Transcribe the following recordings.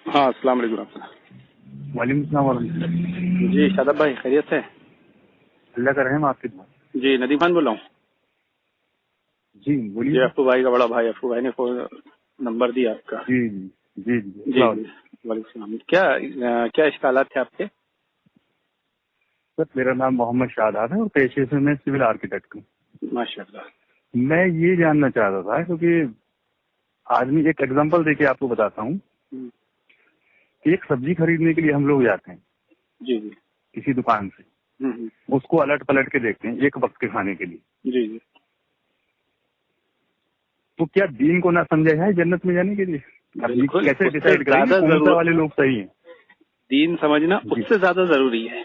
ہاں السلام علیکم ورحمۃ اللہ۔ وعلیکم السلام ورحمۃ اللہ۔ جی شاداب بھائی خیریت سے؟ اللہ کا رحم آپ کی دعا۔ جی ندیم خان بول رہا ہوں۔ جی بولیے۔ جی افو بھائی کا بڑا بھائی، افو بھائی نے نمبر دیا آپ کا۔ جی جی جی جی جی جی وعلیکم السلام۔ کیا اشکالات تھے آپ کے؟ سر میرا نام محمد شاداب ہے اور پیشے سے میں سول آرکیٹیکٹ ہوں۔ ماشاء اللہ۔ میں یہ جاننا چاہتا تھا کیونکہ آدمی، ایک ایگزامپل دے کے آپ کو بتاتا ہوں کہ ایک سبزی خریدنے کے لیے ہم لوگ جاتے ہیں جی جی کسی دکان سے، اس کو الٹ پلٹ کے دیکھتے ہیں ایک وقت کے کھانے کے لیے، جی جی تو کیا دین کو نہ سمجھا جائے جنت میں جانے کے لیے؟ بالکل، کیسے ڈیسائیڈ کریں گے کون سا والے لوگ صحیح ہیں؟ دین سمجھنا اس سے زیادہ ضروری ہے۔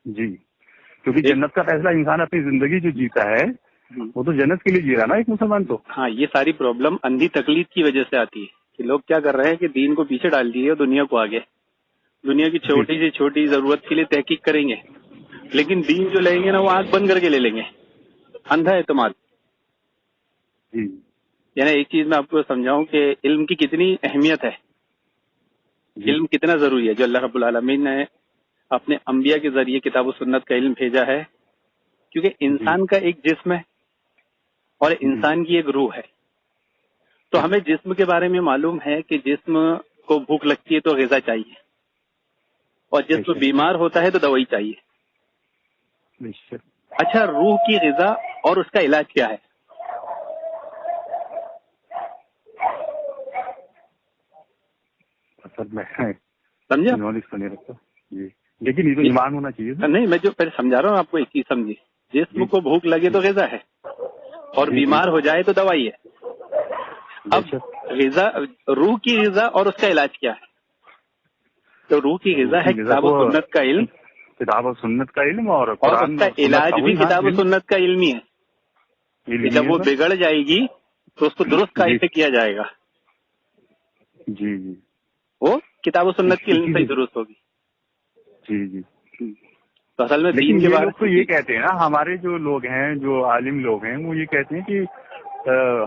جی، کیونکہ جنت کا فیصلہ انسان اپنی زندگی جو جیتا ہے وہ تو جنت کے لیے جی رہا نا ایک مسلمان تو۔ ہاں، یہ ساری پرابلم اندھی تقلید کی وجہ سے آتی ہے کہ لوگ کیا کر رہے ہیں کہ دین کو پیچھے ڈال دیے اور دنیا کو آگے، دنیا کی چھوٹی سے چھوٹی ضرورت کے لیے تحقیق کریں گے، لیکن دین جو لیں گے نا وہ آنکھ بند کر کے لے لیں گے، اندھا اعتماد۔ جی، یعنی ایک چیز میں آپ کو سمجھاؤں کہ علم کی کتنی اہمیت ہے، علم کتنا ضروری ہے، جو اللہ رب العالمین نے اپنے انبیاء کے ذریعے کتاب و سنت کا علم بھیجا ہے، کیونکہ انسان کا ایک جسم ہے اور انسان کی ایک روح ہے، تو ہمیں جسم کے بارے میں معلوم ہے کہ جسم کو بھوک لگتی ہے تو غذا چاہیے، اور جسم بیمار ہوتا ہے تو دوائی چاہیے۔ اچھا، روح کی غذا اور اس کا علاج کیا ہے؟ سمجھا؟ نالج تو نہیں رکھتا جی، لیکن یہ تو ایمان ہونا چاہیے۔ نہیں، میں جو پہلے سمجھا رہا ہوں آپ کو ایک چیز سمجھیے، جسم کو بھوک لگے تو غذا ہے اور بیمار ہو جائے تو دوائی ہے۔ اب غذا، روح کی غذا اور اس کا علاج کیا ہے؟ تو روح کی غذا ہے کتاب و سنت کا علم، کتاب و سنت کا علم، اور اس کا علاج بھی کتاب و سنت کا علم ہی ہے کہ جب وہ بگڑ جائے گی تو اس کو درست کیسے کیا جائے گا، جی جی، وہ کتاب و سنت کی علم سے ہی درست ہوگی۔ جی جی، تو اصل میں لیکن یہ لوگ تو یہ کہتے ہیں نا، ہمارے جو لوگ ہیں، جو عالم لوگ ہیں، وہ یہ کہتے ہیں کہ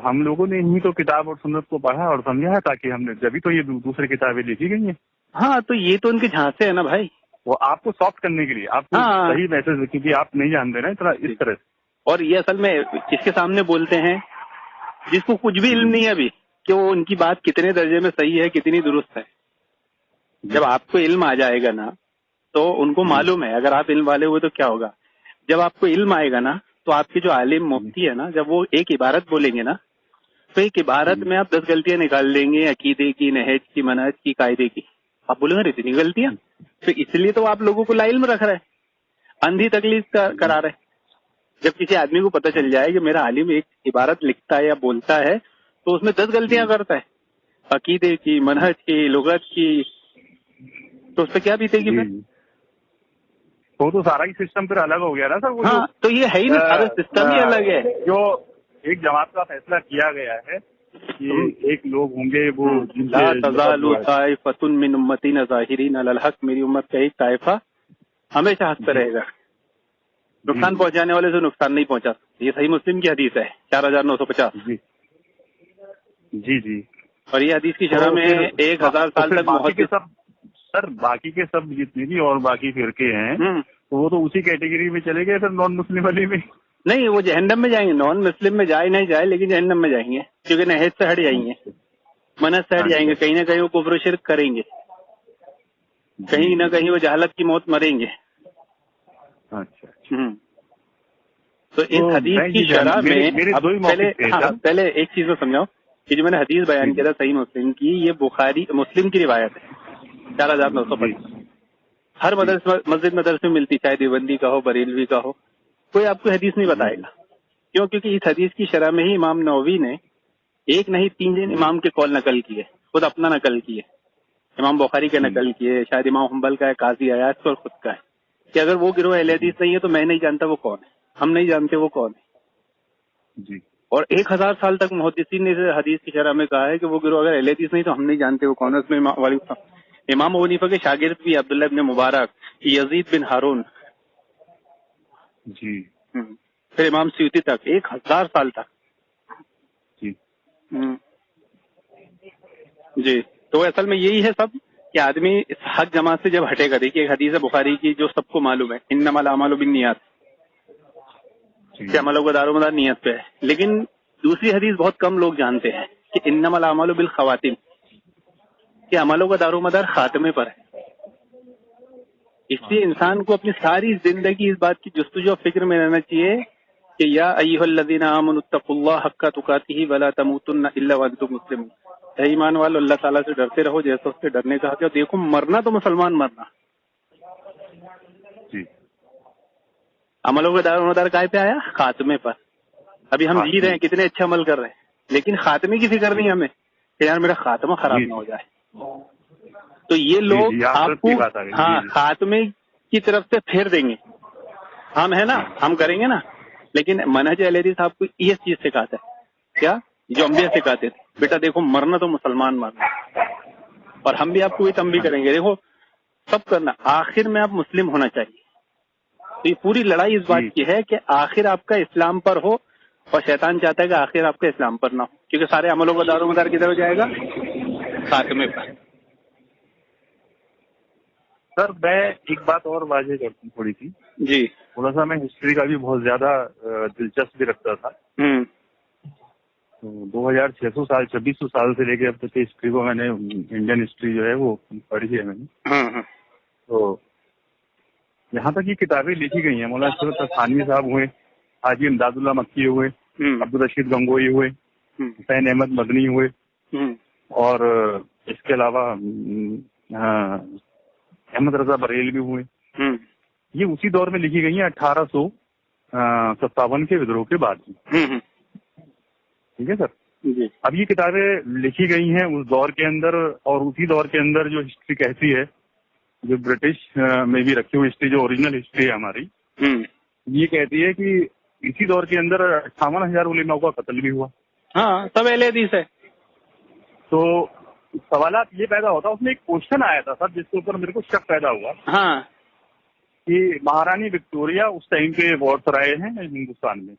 ہم لوگوں نے انہی تو کتاب اور سنت کو پڑھا اور سمجھا ہے، تاکہ ہم نے جبھی تو یہ دوسری کتابیں لکھی گئی ہیں۔ ہاں، تو یہ تو ان کے جھانسے ہے نا بھائی، وہ آپ کو سافٹ کرنے کے لیے، آپ کو صحیح میسج، کیونکہ آپ نہیں جانتے نا اس طرح سے۔ اور یہ اصل میں کس کے سامنے بولتے ہیں؟ جس کو کچھ بھی علم نہیں ہے ابھی کہ وہ ان کی بات کتنے درجے میں صحیح ہے، کتنی درست ہے۔ جب آپ کو علم آ جائے گا نا تو ان کو معلوم ہے، اگر آپ علم والے ہوئے تو کیا ہوگا، جب آپ کو علم آئے گا نا تو آپ کے جو عالم مفتی ہے نا، جب وہ ایک عبارت بولیں گے نا تو ایک عبارت میں آپ 10 غلطیاں نکال دیں گے، عقیدے کی، نہج کی، منہج کی، قاعدے کی۔ آپ بولیں گے اتنی غلطیاں، تو اس لیے تو آپ لوگوں کو لا علم رکھ رہے ہیں، اندھی تکلیف کرا رہے ہیں۔ جب کسی آدمی کو پتہ چل جائے کہ میرا عالم ایک عبارت لکھتا ہے یا بولتا ہے تو اس میں 10 غلطیاں کرتا ہے، عقیدے کی، منہج کی، لغت کی، تو اس پہ کیا بیتے گی پھر؟ وہ تو سارا ہی سسٹم پھر الگ ہو گیا نا سر۔ ہاں، تو یہ ہے ہی نا، سارا سسٹم ہی الگ ہے۔ جو ایک جماعت کا فیصلہ کیا گیا ہے کہ ایک لوگ ہوں گے وہ لا تزال طائفۃ من امتی ظاہرین علی الحق، میری امت کا ایک طائفہ ہمیشہ حق پہ رہے گا، نقصان پہنچانے والے سے نقصان نہیں پہنچا سکتے۔ یہ صحیح مسلم کی حدیث ہے 4950۔ جی جی، اور یہ حدیث کی شرح میں 1000 سال تک محدث، سر باقی کے سب جتنے بھی اور باقی فرقے ہیں وہ تو اسی کیٹیگری میں چلے گئے، پھر نان مسلم والی میں نہیں، وہ جہنم میں جائیں گے، نان مسلم میں جائے نہیں جائے لیکن جہنم میں جائیں گے، کیونکہ نہج سے ہٹ جائیں گے، منہج سے ہٹ جائیں گے، کہیں نہ کہیں وہ کفر و شرک کریں گے، کہیں نہ کہیں وہ جہالت کی موت مریں گے۔ تو اس حدیث کی شرح میں پہلے ایک چیز میں سمجھاؤں کہ جو میں نے حدیث بیان کیا تھا صحیح مسلم کی، یہ بخاری مسلم کی روایت ہے 4950۔ ہر مسجد مدرسے میں ملتی، چاہے دیوبندی کا ہو، بریلوی کا ہو، کوئی آپ کو حدیث نہیں بتائے گا۔ کیوں؟ کیونکہ اس حدیث کی شرح میں ہی امام نووی نے ایک نہیں 3 امام کے قول نقل کیے، خود اپنا نقل کیے، امام بخاری کا نقل کیے، شاید امام حنبل کا ہے، قاضی عیاض کا، اور خود کا ہے کہ اگر وہ گروہ اہل حدیث نہیں ہے تو میں نہیں جانتا وہ کون ہے، ہم نہیں جانتے وہ کون ہے۔ اور 1000 سال تک محدثین نے حدیث کی شرح میں کہا ہے کہ وہ گروہ اگر اہل حدیث نہیں تو ہم نہیں جانتے وہ کون ہے۔ اس میں امام ابو حنیفہ کے شاگرد بھی عبداللہ ابن مبارک، یزید بن ہارون، پھر امام سیوطی تک 1000 سال تک۔ جی تو اصل میں یہی ہے سب کہ آدمی اس حق جماعت سے جب ہٹے گا. دیکھیے ایک حدیث بخاری کی جو سب کو معلوم ہے، انما الاعمال بالنیات، کہ عملوں کا دار و مدار نیت پہ ہے. لیکن دوسری حدیث بہت کم لوگ جانتے ہیں کہ انما الاعمال بالخواتیم، کہ عملوں کا دار و مدار خاتمے پر ہے. اس لیے انسان کو اپنی ساری زندگی اس بات کی جستجو اور فکر میں رہنا چاہیے کہ یا ایھا الذین آمنوا اتقوا اللہ حق تقاتہ ولا تموتن الا وانتم مسلمون. اے ایمان والو اللہ تعالیٰ سے ڈرتے رہو جیسا اس سے ڈرنے کا حق ہے. دیکھو مرنا تو مسلمان مرنا. عملوں کا دار و مدار کہاں پہ آیا؟ خاتمے پر. ابھی ہم جی رہے ہیں، کتنے اچھے عمل کر رہے ہیں، لیکن خاتمے کی فکر نہیں ہمیں کہ یار میرا خاتمہ خراب نہ ہو جائے. تو یہ لوگ آپ کو خاتمے کی طرف سے پھیر دیں گے. ہم ہے نا، ہم کریں گے نا، لیکن منہج اہل حدیث آپ کو یہ چیز سکھاتا ہے، کیا جو انبیاء سکھاتے تھے، بیٹا دیکھو مرنا تو مسلمان مرنا. اور ہم بھی آپ کو یہ تنبیہ کریں گے، دیکھو سب کرنا، آخر میں آپ مسلم ہونا چاہیے. تو یہ پوری لڑائی اس بات کی ہے کہ آخر آپ کا اسلام پر ہو، اور شیطان چاہتا ہے کہ آخر آپ کا اسلام پر نہ ہو، کیونکہ سارے عملوں کا دار و مدار کدھر جائے گا؟ خاتمے پر. سر میں ایک بات اور واضح کرتا ہوں تھوڑی سی. جی. تھوڑا سا میں ہسٹری کا بھی بہت زیادہ دلچسپی رکھتا تھا. 2600 سال 2600 سال سے لے کے اب تک کی ہسٹری کو میں نے، انڈین ہسٹری جو ہے وہ پڑھی ہے میں نے. تو یہاں تک یہ کتابیں لکھی گئی ہیں، مولانا اشرف تھانوی صاحب ہوئے، حاجی امداد اللہ مکی ہوئے، عبدالرشید گنگوئی ہوئے، حسین احمد مدنی ہوئے، اور اس کے علاوہ احمد رضا بریلوی ہوئے. یہ اسی دور میں لکھی گئی ہیں 1857 کے ودروہ کے بعد. ٹھیک ہے سر. اب یہ کتابیں لکھی گئی ہیں اس دور کے اندر، اور اسی دور کے اندر جو ہسٹری کہتی ہے، جو برٹش میں بھی رکھی ہوئی ہسٹری، جو اوریجنل ہسٹری ہے ہماری، یہ کہتی ہے کہ اسی دور کے اندر 58,000 علماء کا قتل بھی ہوا. ہاں سب اہل حدیث ہے. تو سوالات یہ پیدا ہوتا، اس میں ایک کوشچن آیا تھا سر جس کے اوپر میرے کو شک پیدا ہوا. ہاں. کہ مہارانی وکٹوریہ اس ٹائم پہ وائسرائے ہیں ہندوستان میں،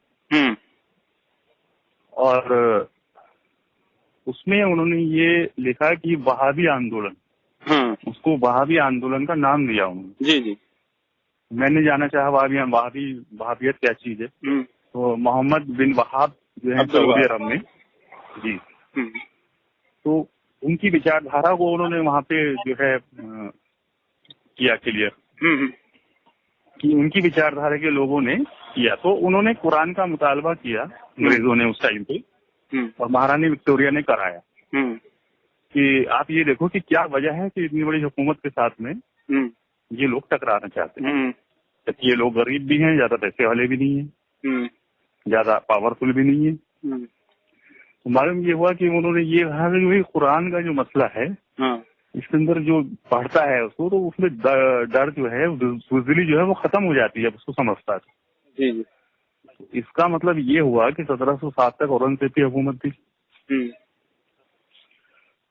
اور اس میں انہوں نے یہ لکھا کہ وہابی آندولن، اس کو وہابی آندولن کا نام دیا انہوں نے. جی جی. میں نے جانا چاہا وہابیت کیا چیز ہے. تو محمد بن وہاب جو ہے سعودی عرب میں، جی، تو ان کی وچار دھارا کو انہوں نے وہاں پہ جو ہے کیا کلیئر، کہ ان کی وچار دھارا کے لوگوں نے کیا. تو انہوں نے قرآن کا مطالبہ کیا انگریزوں نے اس ٹائم پہ، اور مہارانی وکٹوریہ نے کرایا کہ آپ یہ دیکھو کہ کیا وجہ ہے کہ اتنی بڑی حکومت کے ساتھ میں یہ لوگ ٹکرانا چاہتے ہیں. کہ یہ لوگ غریب بھی ہیں، زیادہ پیسے والے بھی نہیں ہیں، زیادہ پاورفل بھی نہیں ہیں. معلوم یہ ہوا کہ انہوں نے یہ کہا کہ قرآن کا جو مسئلہ ہے اس کے اندر جو پڑھتا ہے اس کو، تو اس میں ڈر جو ہے، بزدلی جو ہے وہ ختم ہو جاتی ہے اس کو سمجھتا ہے. اس کا مطلب یہ ہوا کہ 1707 تک اورنگزیب کی حکومت تھی،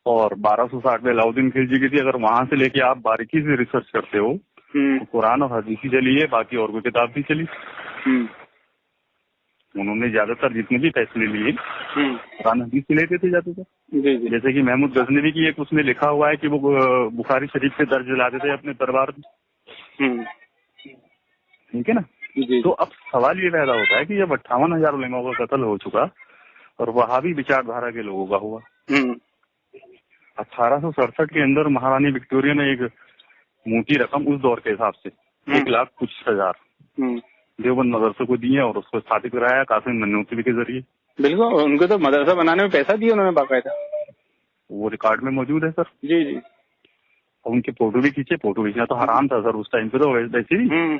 اور 1260 میں علاؤدین خلجی کی تھی. اگر وہاں سے لے کے آپ باریکی سے ریسرچ کرتے ہو تو قرآن اور حدیث چلی ہے، باقی اور کوئی کتاب نہیں چلی. انہوں نے زیادہ تر جتنے بھی فیصلے لیے قرآن حدیث سے لیتے تھے جاتے تھے. جیسے کہ محمود غزنوی کی ایک اس میں لکھا ہوا ہے کہ وہ بخاری شریف سے درج لاتے تھے اپنے دربار میں. ٹھیک ہے نا. تو اب سوال یہ پیدا ہوتا ہے کہ جب 58,000 علماء کا قتل ہو چکا اور وہابی وچار دھارا کے لوگوں کا ہوا، 1867 کے اندر مہارانی وکٹوریہ نے ایک موٹی رقم اس دور کے حساب سے 1,00,000 دیوبند مدرسے کو دی ہے، اور اس کو ثابت کرایا قاسم ننوتوی کے ذریعے. بالکل، ان کو تو مدرسہ بنانے میں پیسہ دیا انہوں نے باقاعدہ، وہ ریکارڈ میں موجود ہے سر. جی جی. اور ان کے فوٹو بھی کھینچے. فوٹو کھینچنا تو حرام تھا سر اس ٹائم پہ، تو ویسے ہی،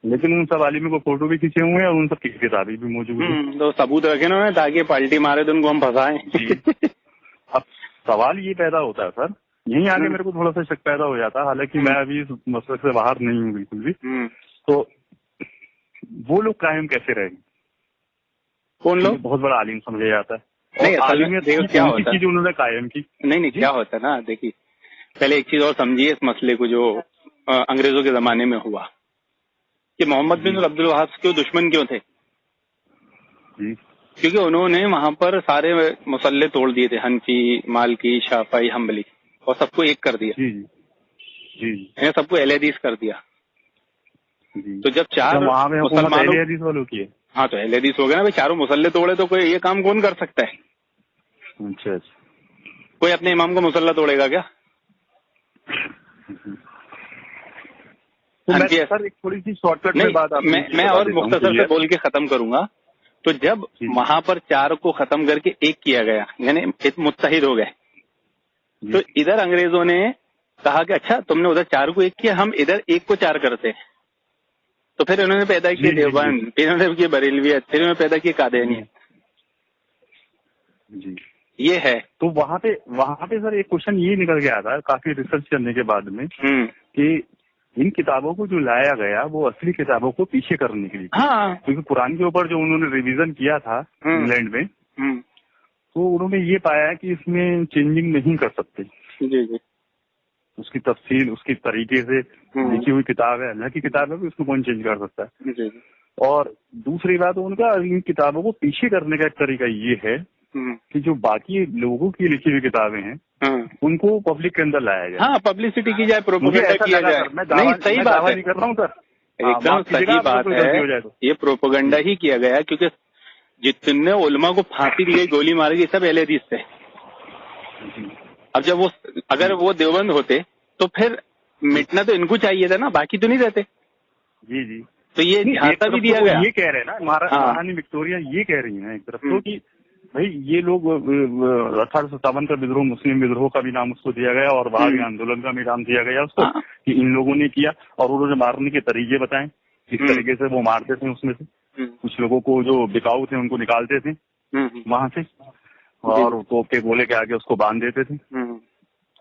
لیکن ان سب عالموں کو فوٹو بھی کھینچے ہوئے ہیں، اور ان سب کی کتابیں بھی موجود ہیں. تو ثبوت رکھے نا تاکہ پالٹی مارے تو ان کو ہم پھنسائیں. اب سوال یہ پیدا ہوتا ہے سر، یہیں آگے میرے کو تھوڑا سا شک پیدا ہو جاتا، حالانکہ میں ابھی اس مسئلے سے باہر نہیں ہوں بالکل بھی. تو وہ لوگ قائم کیسے رہے گے؟ کون لوگ؟ بہت بڑا عالم سمجھا جاتا ہے. کیا چیز انہوں نے قائم کی؟ نہیں کیا ہوتا ہے نا، دیکھیے پہلے ایک چیز اور سمجھیے اس مسئلے کو جو انگریزوں کے زمانے میں ہوا، کہ محمد بن عبد الوہاب کے دشمن کیوں تھے؟ کیونکہ انہوں نے وہاں پر سارے مسلے توڑ دیے تھے، حنفی، مالکی، شافعی، حنبلی، اور سب کو ایک کر دیا. جی جی جی سب کو اہل حدیث کر دیا. تو جب چار مسلمانوں اہل حدیث والوں کی ہے. ہاں تو اہل حدیث ہو گیا نا بھائی, چاروں مسلح توڑے تو کوئی یہ کام کون کر سکتا ہے؟ اچھا کوئی اپنے امام کو مسلح توڑے گا کیا؟ سر ایک تھوڑی سی شارٹ کٹ میں بات میں اور مختصر سے بول کے ختم کروں گا. تو جب وہاں پر چار کو ختم کر کے ایک کیا گیا, یعنی متحد ہو گئے, تو ادھر انگریزوں نے کہا کہ اچھا تم نے ادھر چار کو ایک کیا, ہم ادھر ایک کو چار کرتے. تو پھر انہوں نے پیدا کیے دیوبند, پھر انہوں نے کیے بریلویت, پھر انہوں نے پیدا کیے قادیانیت. جی یہ ہے. تو وہاں پہ سر ایک کوشچن یہ نکل گیا تھا کافی ریسرچ کرنے کے بعد میں کہ ان کتابوں کو جو لایا گیا وہ اصلی کتابوں کو پیچھے کرنے کے لیے, کیونکہ قرآن کے اوپر جو انہوں نے ریویژن کیا تھا انگلینڈ میں, تو انہوں نے یہ پایا کہ اس میں چینجنگ نہیں کر سکتے. جی جی اس کی تفصیل اس کی طریقے سے لکھی ہوئی کتاب ہے, اللہ کی کتاب ہے, اس کو کون چینج کر سکتا ہے. اور دوسری بات ان کا ان کتابوں کو پیچھے کرنے کا ایک طریقہ یہ ہے کہ جو باقی لوگوں کی لکھی ہوئی کتابیں ہیں ان کو پبلک کے اندر لایا جائے. ہاں پبلسٹی کی جائے, پروپیگنڈا کیا جائے. نہیں صحیح بات ہے, نہیں کر رہا ہوں سر, ایک دم صحیح بات ہے. یہ پروپیگنڈا ہی کیا گیا کیونکہ جتنے علماء کو پھانسی دی گئی, گولی ماری گئی, سب اہل حدیث تھے. اب جب وہ اگر وہ دیوبند ہوتے تو پھر مٹنا تو ان کو چاہیے تھا نا, باقی تو نہیں رہتے. جی جی تو یہ جھانسا بھی دیا گیا. یہ کہہ رہے ہیں نا مہارانی وکٹوریہ, یہ کہہ رہی ہیں ایک طرف تو کہ بھائی یہ لوگ 1857 کا بدروہ, مسلم بدروہ کا بھی نام اس کو دیا گیا, اور بھاگی آندولن کا بھی نام دیا گیا اس کو, کہ ان لوگوں نے کیا, اور انہوں نے مارنے کے طریقے بتائے کس طریقے سے وہ مارتے تھے. اس میں سے کچھ لوگوں کو جو بکاؤ تھے ان کو نکالتے تھے وہاں سے, اور توپ کے گولے کے آگے اس کو باندھ دیتے تھے.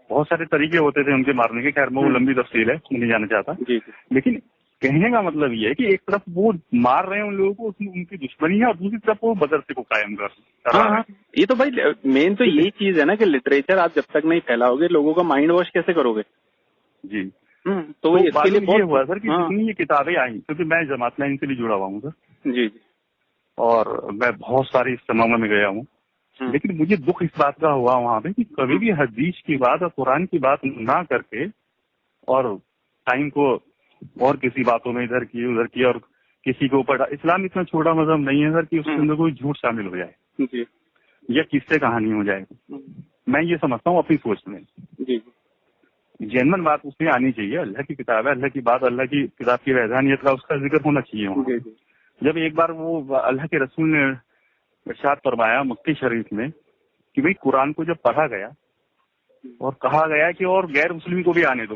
بہت سارے طریقے ہوتے تھے ان کے مارنے کے. خیر میں وہ لمبی تفصیل ہے, میں نہیں جانا چاہتا, لیکن کہنے کا مطلب یہ ہے کہ ایک طرف وہ مار رہے ہیں ان لوگوں کو, ان کی دشمنی ہے, اور دوسری طرف وہ مدرسے کو قائم کر رہے ہیں. یہ تو بھائی مین تو یہی چیز ہے نا کہ لٹریچر آپ جب تک نہیں پھیلاؤ گے لوگوں کا مائنڈ واش کیسے کرو گے. جی تو اس کے لیے یہ ہوا سر کہ جتنی یہ کتابیں آئیں, کیونکہ میں جماعت لائن سے بھی جڑا ہوا ہوں سر. جی جی اور میں بہت سارے اجتماعوں میں گیا ہوں, لیکن مجھے دکھ اس بات کا ہوا وہاں پہ کہ کبھی بھی حدیث کی بات اور قرآن کی بات نہ کر کے اور ٹائم کو اور کسی باتوں میں ادھر کی ادھر کی, اور کسی کے اوپر. اسلام اتنا چھوٹا مذہب نہیں ہے سر کہ اس کے اندر کوئی جھوٹ شامل ہو جائے یا کس سے کہانی ہو جائے. میں یہ سمجھتا ہوں اپنی سوچ میں جنرل بات اس میں آنی چاہیے. اللہ کی کتاب ہے, اللہ کی بات, اللہ کی کتاب کی وحدانیت کا اس کا ذکر ہونا چاہیے وہاں. جب ایک بار وہ اللہ کے رسول نے ارشاد فرمایا مکی شریف میں کہ بھئی قرآن کو جب پڑھا گیا اور کہا گیا کہ اور غیر مسلم کو بھی آنے دو,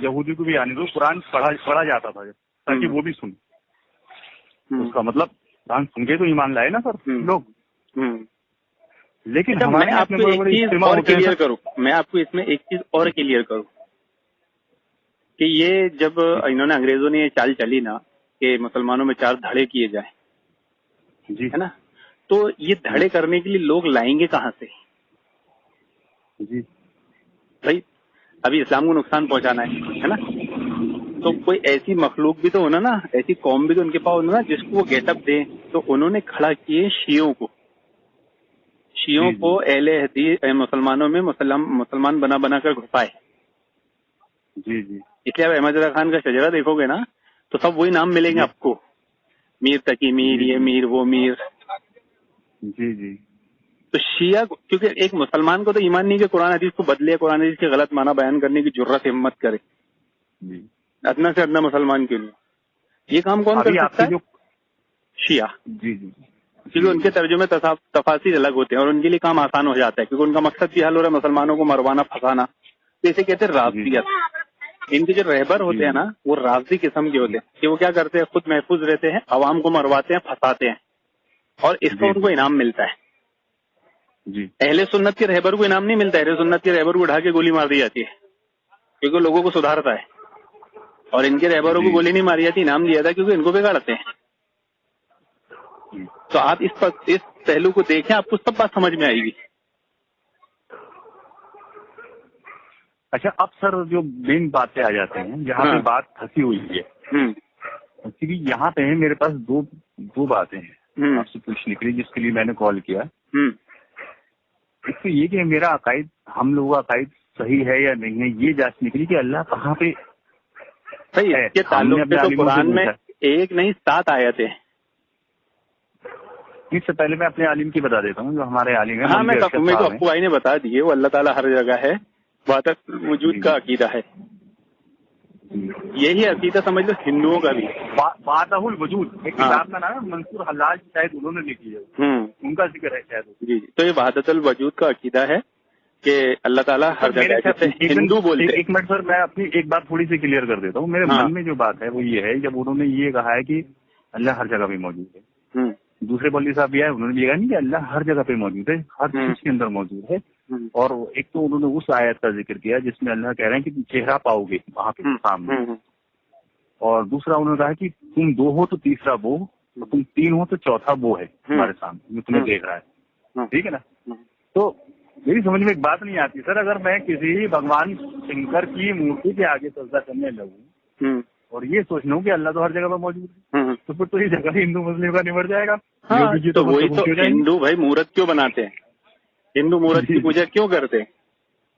یہودی کو بھی آنے دو, قرآن پڑھا جاتا تھا تاکہ وہ بھی سن. اس کا مطلب قرآن سن کے تو ایمان لائے نا سر لوگ. لیکن میں آپ کو ایک چیز اور کلیئر کروں, میں آپ کو اس میں ایک چیز اور کلیئر کروں کہ یہ جب انہوں نے انگریزوں نے یہ چال چلی نا کہ مسلمانوں میں 4 دھڑے کیے جائیں, جی ہے نا, تو یہ دھڑے کرنے کے لیے لوگ لائیں گے کہاں سے؟ جی بھائی ابھی اسلام کو نقصان پہنچانا ہے نا, تو کوئی ایسی مخلوق بھی تو ہونا نا, ایسی قوم بھی تو ان کے پاس ہونا نا جس کو وہ گیٹ اپ دیں. تو انہوں نے کھڑا کیے شیعوں کو اہل حدیث مسلمانوں میں مسلمان بنا کر گھسائے. جی جی اس لیے اب احمد رضا خان کا شجرہ دیکھو گے نا تو سب وہی نام ملیں گے آپ کو, میر تقی میر, یہ میر وہ میر. جی جی تو شیعہ کیونکہ ایک مسلمان کو تو ایمان نہیں کہ قرآن حدیث کو بدلے, قرآن حدیث کے غلط معنی بیان کرنے کی جرت ہمت کرے ادنا سے ادنا مسلمان کے لیے. یہ کام کون کر سکتا ہے؟ شیعہ. جی جی کیونکہ ان کے ترجمے تفاصیر الگ ہوتے ہیں اور ان کے لیے کام آسان ہو جاتا ہے, کیونکہ ان کا مقصد بھی حل ہو رہا ہے مسلمانوں کو مروانا پھنسانا. تو اسے کہتے ہیں رافضیت. ان کے جو رہبر ہوتے ہیں نا وہ رافضی قسم کے ہوتے ہیں کہ وہ کیا کرتے ہیں, خود محفوظ رہتے ہیں, عوام کو مرواتے ہیں, پھنساتے ہیں, اور اس کا ان کو انعام ملتا ہے. اہل سنت کے رہبر کو انعام نہیں ملتا. اہل سنت کے رہبر کو اٹھا کے گولی مار دی جاتی ہے کیونکہ لوگوں کو سدھارتا ہے, اور ان کے رہبروں کو گولی نہیں ماری جاتی, انعام دیا تھا کیونکہ ان کو بگاڑتے ہیں. تو آپ اس پہلو کو دیکھیں, آپ کو سب بات سمجھ میں آئے گی. اچھا اب سر جو مین باتیں آ جاتے ہیں جہاں پہ بات پھنسی ہوئی ہے, ایکچولی یہاں پہ میرے پاس دو باتیں ہیں آپ سے پوچھنے کے لیے جس کے لیے میں نے کال کیا. ایک تو یہ کہ میرا عقائد, ہم لوگوں کا عقائد صحیح ہے یا نہیں ہے یہ جانچنے کے لیے کہ اللہ کہاں پہ صحیح ہے. اس کے تعلق سے تو قرآن میں ایک نہیں 7 آیتیں ہیں. اس سے پہلے میں اپنے عالم کی بتا دیتا ہوں جو ہمارے عالم ہیں. ہاں میں کو ابو بھائی نے بتا دیے وہ اللہ تعالیٰ ہر جگہ ہے. وحدت وجود کا عقیدہ ہے. یہی عقیدہ سمجھ لو ہندوؤں کا بھی. وحدت الوجود ایک کتاب کا نام منصور حلاج شاید انہوں نے لکھی ہے, ان کا ذکر ہے شاید. جی تو یہ وحدت الوجود کا عقیدہ ہے کہ اللہ تعالیٰ ہر جگہ. ہندو بولتے. ایک منٹ سر میں اپنی ایک بات تھوڑی سی کلیئر کر دیتا ہوں. میرے من میں جو بات ہے وہ یہ ہے جب انہوں نے یہ کہا ہے کہ اللہ ہر جگہ پہ موجود ہے. دوسرے مولوی صاحب بھی آئے انہوں نے یہ کہا نہیں کہ اللہ ہر جگہ پہ موجود ہے, ہر چیز کے اندر موجود ہے. اور ایک تو انہوں نے اس آیت کا ذکر کیا جس میں اللہ کہہ رہے ہیں کہ تم چہرہ پاؤ گے وہاں پہ سامنے, اور دوسرا انہوں نے کہا کہ تم 2 ہو تو تیسرا وہ, تم 3 ہو تو چوتھا وہ ہے تمہارے سامنے جو تمہیں دیکھ رہا ہے. ٹھیک ہے نا. تو میری سمجھ میں ایک بات نہیں آتی سر, اگر میں کسی بھگوان شنکر کی مورتی کے آگے سجدہ کرنے لگوں اور یہ سوچ لوں کہ اللہ تو ہر جگہ پر موجود ہے تو پھر تو یہ جگہ ہندو مسلم کا نمٹ جائے گا. تو وہی تو ہندو بھائی مورت کیوں بناتے ہیں, ہندو مورت کی پوجا کیوں کرتے ہیں؟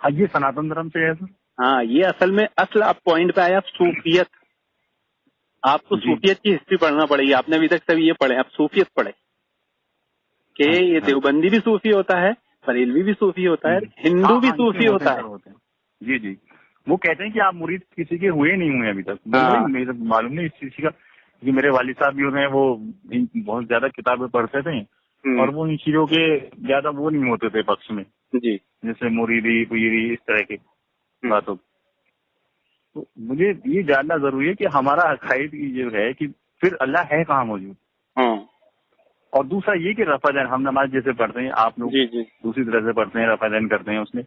ہاں یہ سناتن دھرم سے ہے سر. ہاں یہ اصل میں آپ پوائنٹ پہ آئے. آپ صوفیت, آپ کو صوفیت کی ہسٹری پڑھنا پڑے گی. آپ نے ابھی تک سب یہ پڑھے, آپ صوفیت پڑھے کہ یہ دیوبندی بھی صوفی ہوتا ہے, بریلوی بھی صوفی ہوتا ہے, ہندو بھی صوفی ہوتا ہے. جی جی وہ کہتے ہیں کہ آپ مرید کسی کے ہوئے نہیں ہوئے ابھی تک. میرے معلوم نہیں اس چیز کا, کیونکہ میرے والد صاحب بھی ہیں وہ بہت زیادہ کتابیں پڑھتے تھے اور وہ ان چیزوں کے زیادہ وہ نہیں ہوتے تھے پکش میں. جی جیسے مریدی پیری اس طرح کی باتوں. تو مجھے یہ جاننا ضروری ہے کہ ہمارا عقائد یہ ہے کہ پھر اللہ ہے کہاں موجود. اور دوسرا یہ کہ رفع دین ہم نماز جیسے پڑھتے ہیں, آپ لوگ دوسری طرح سے پڑھتے ہیں, رفع دین کرتے ہیں. اس میں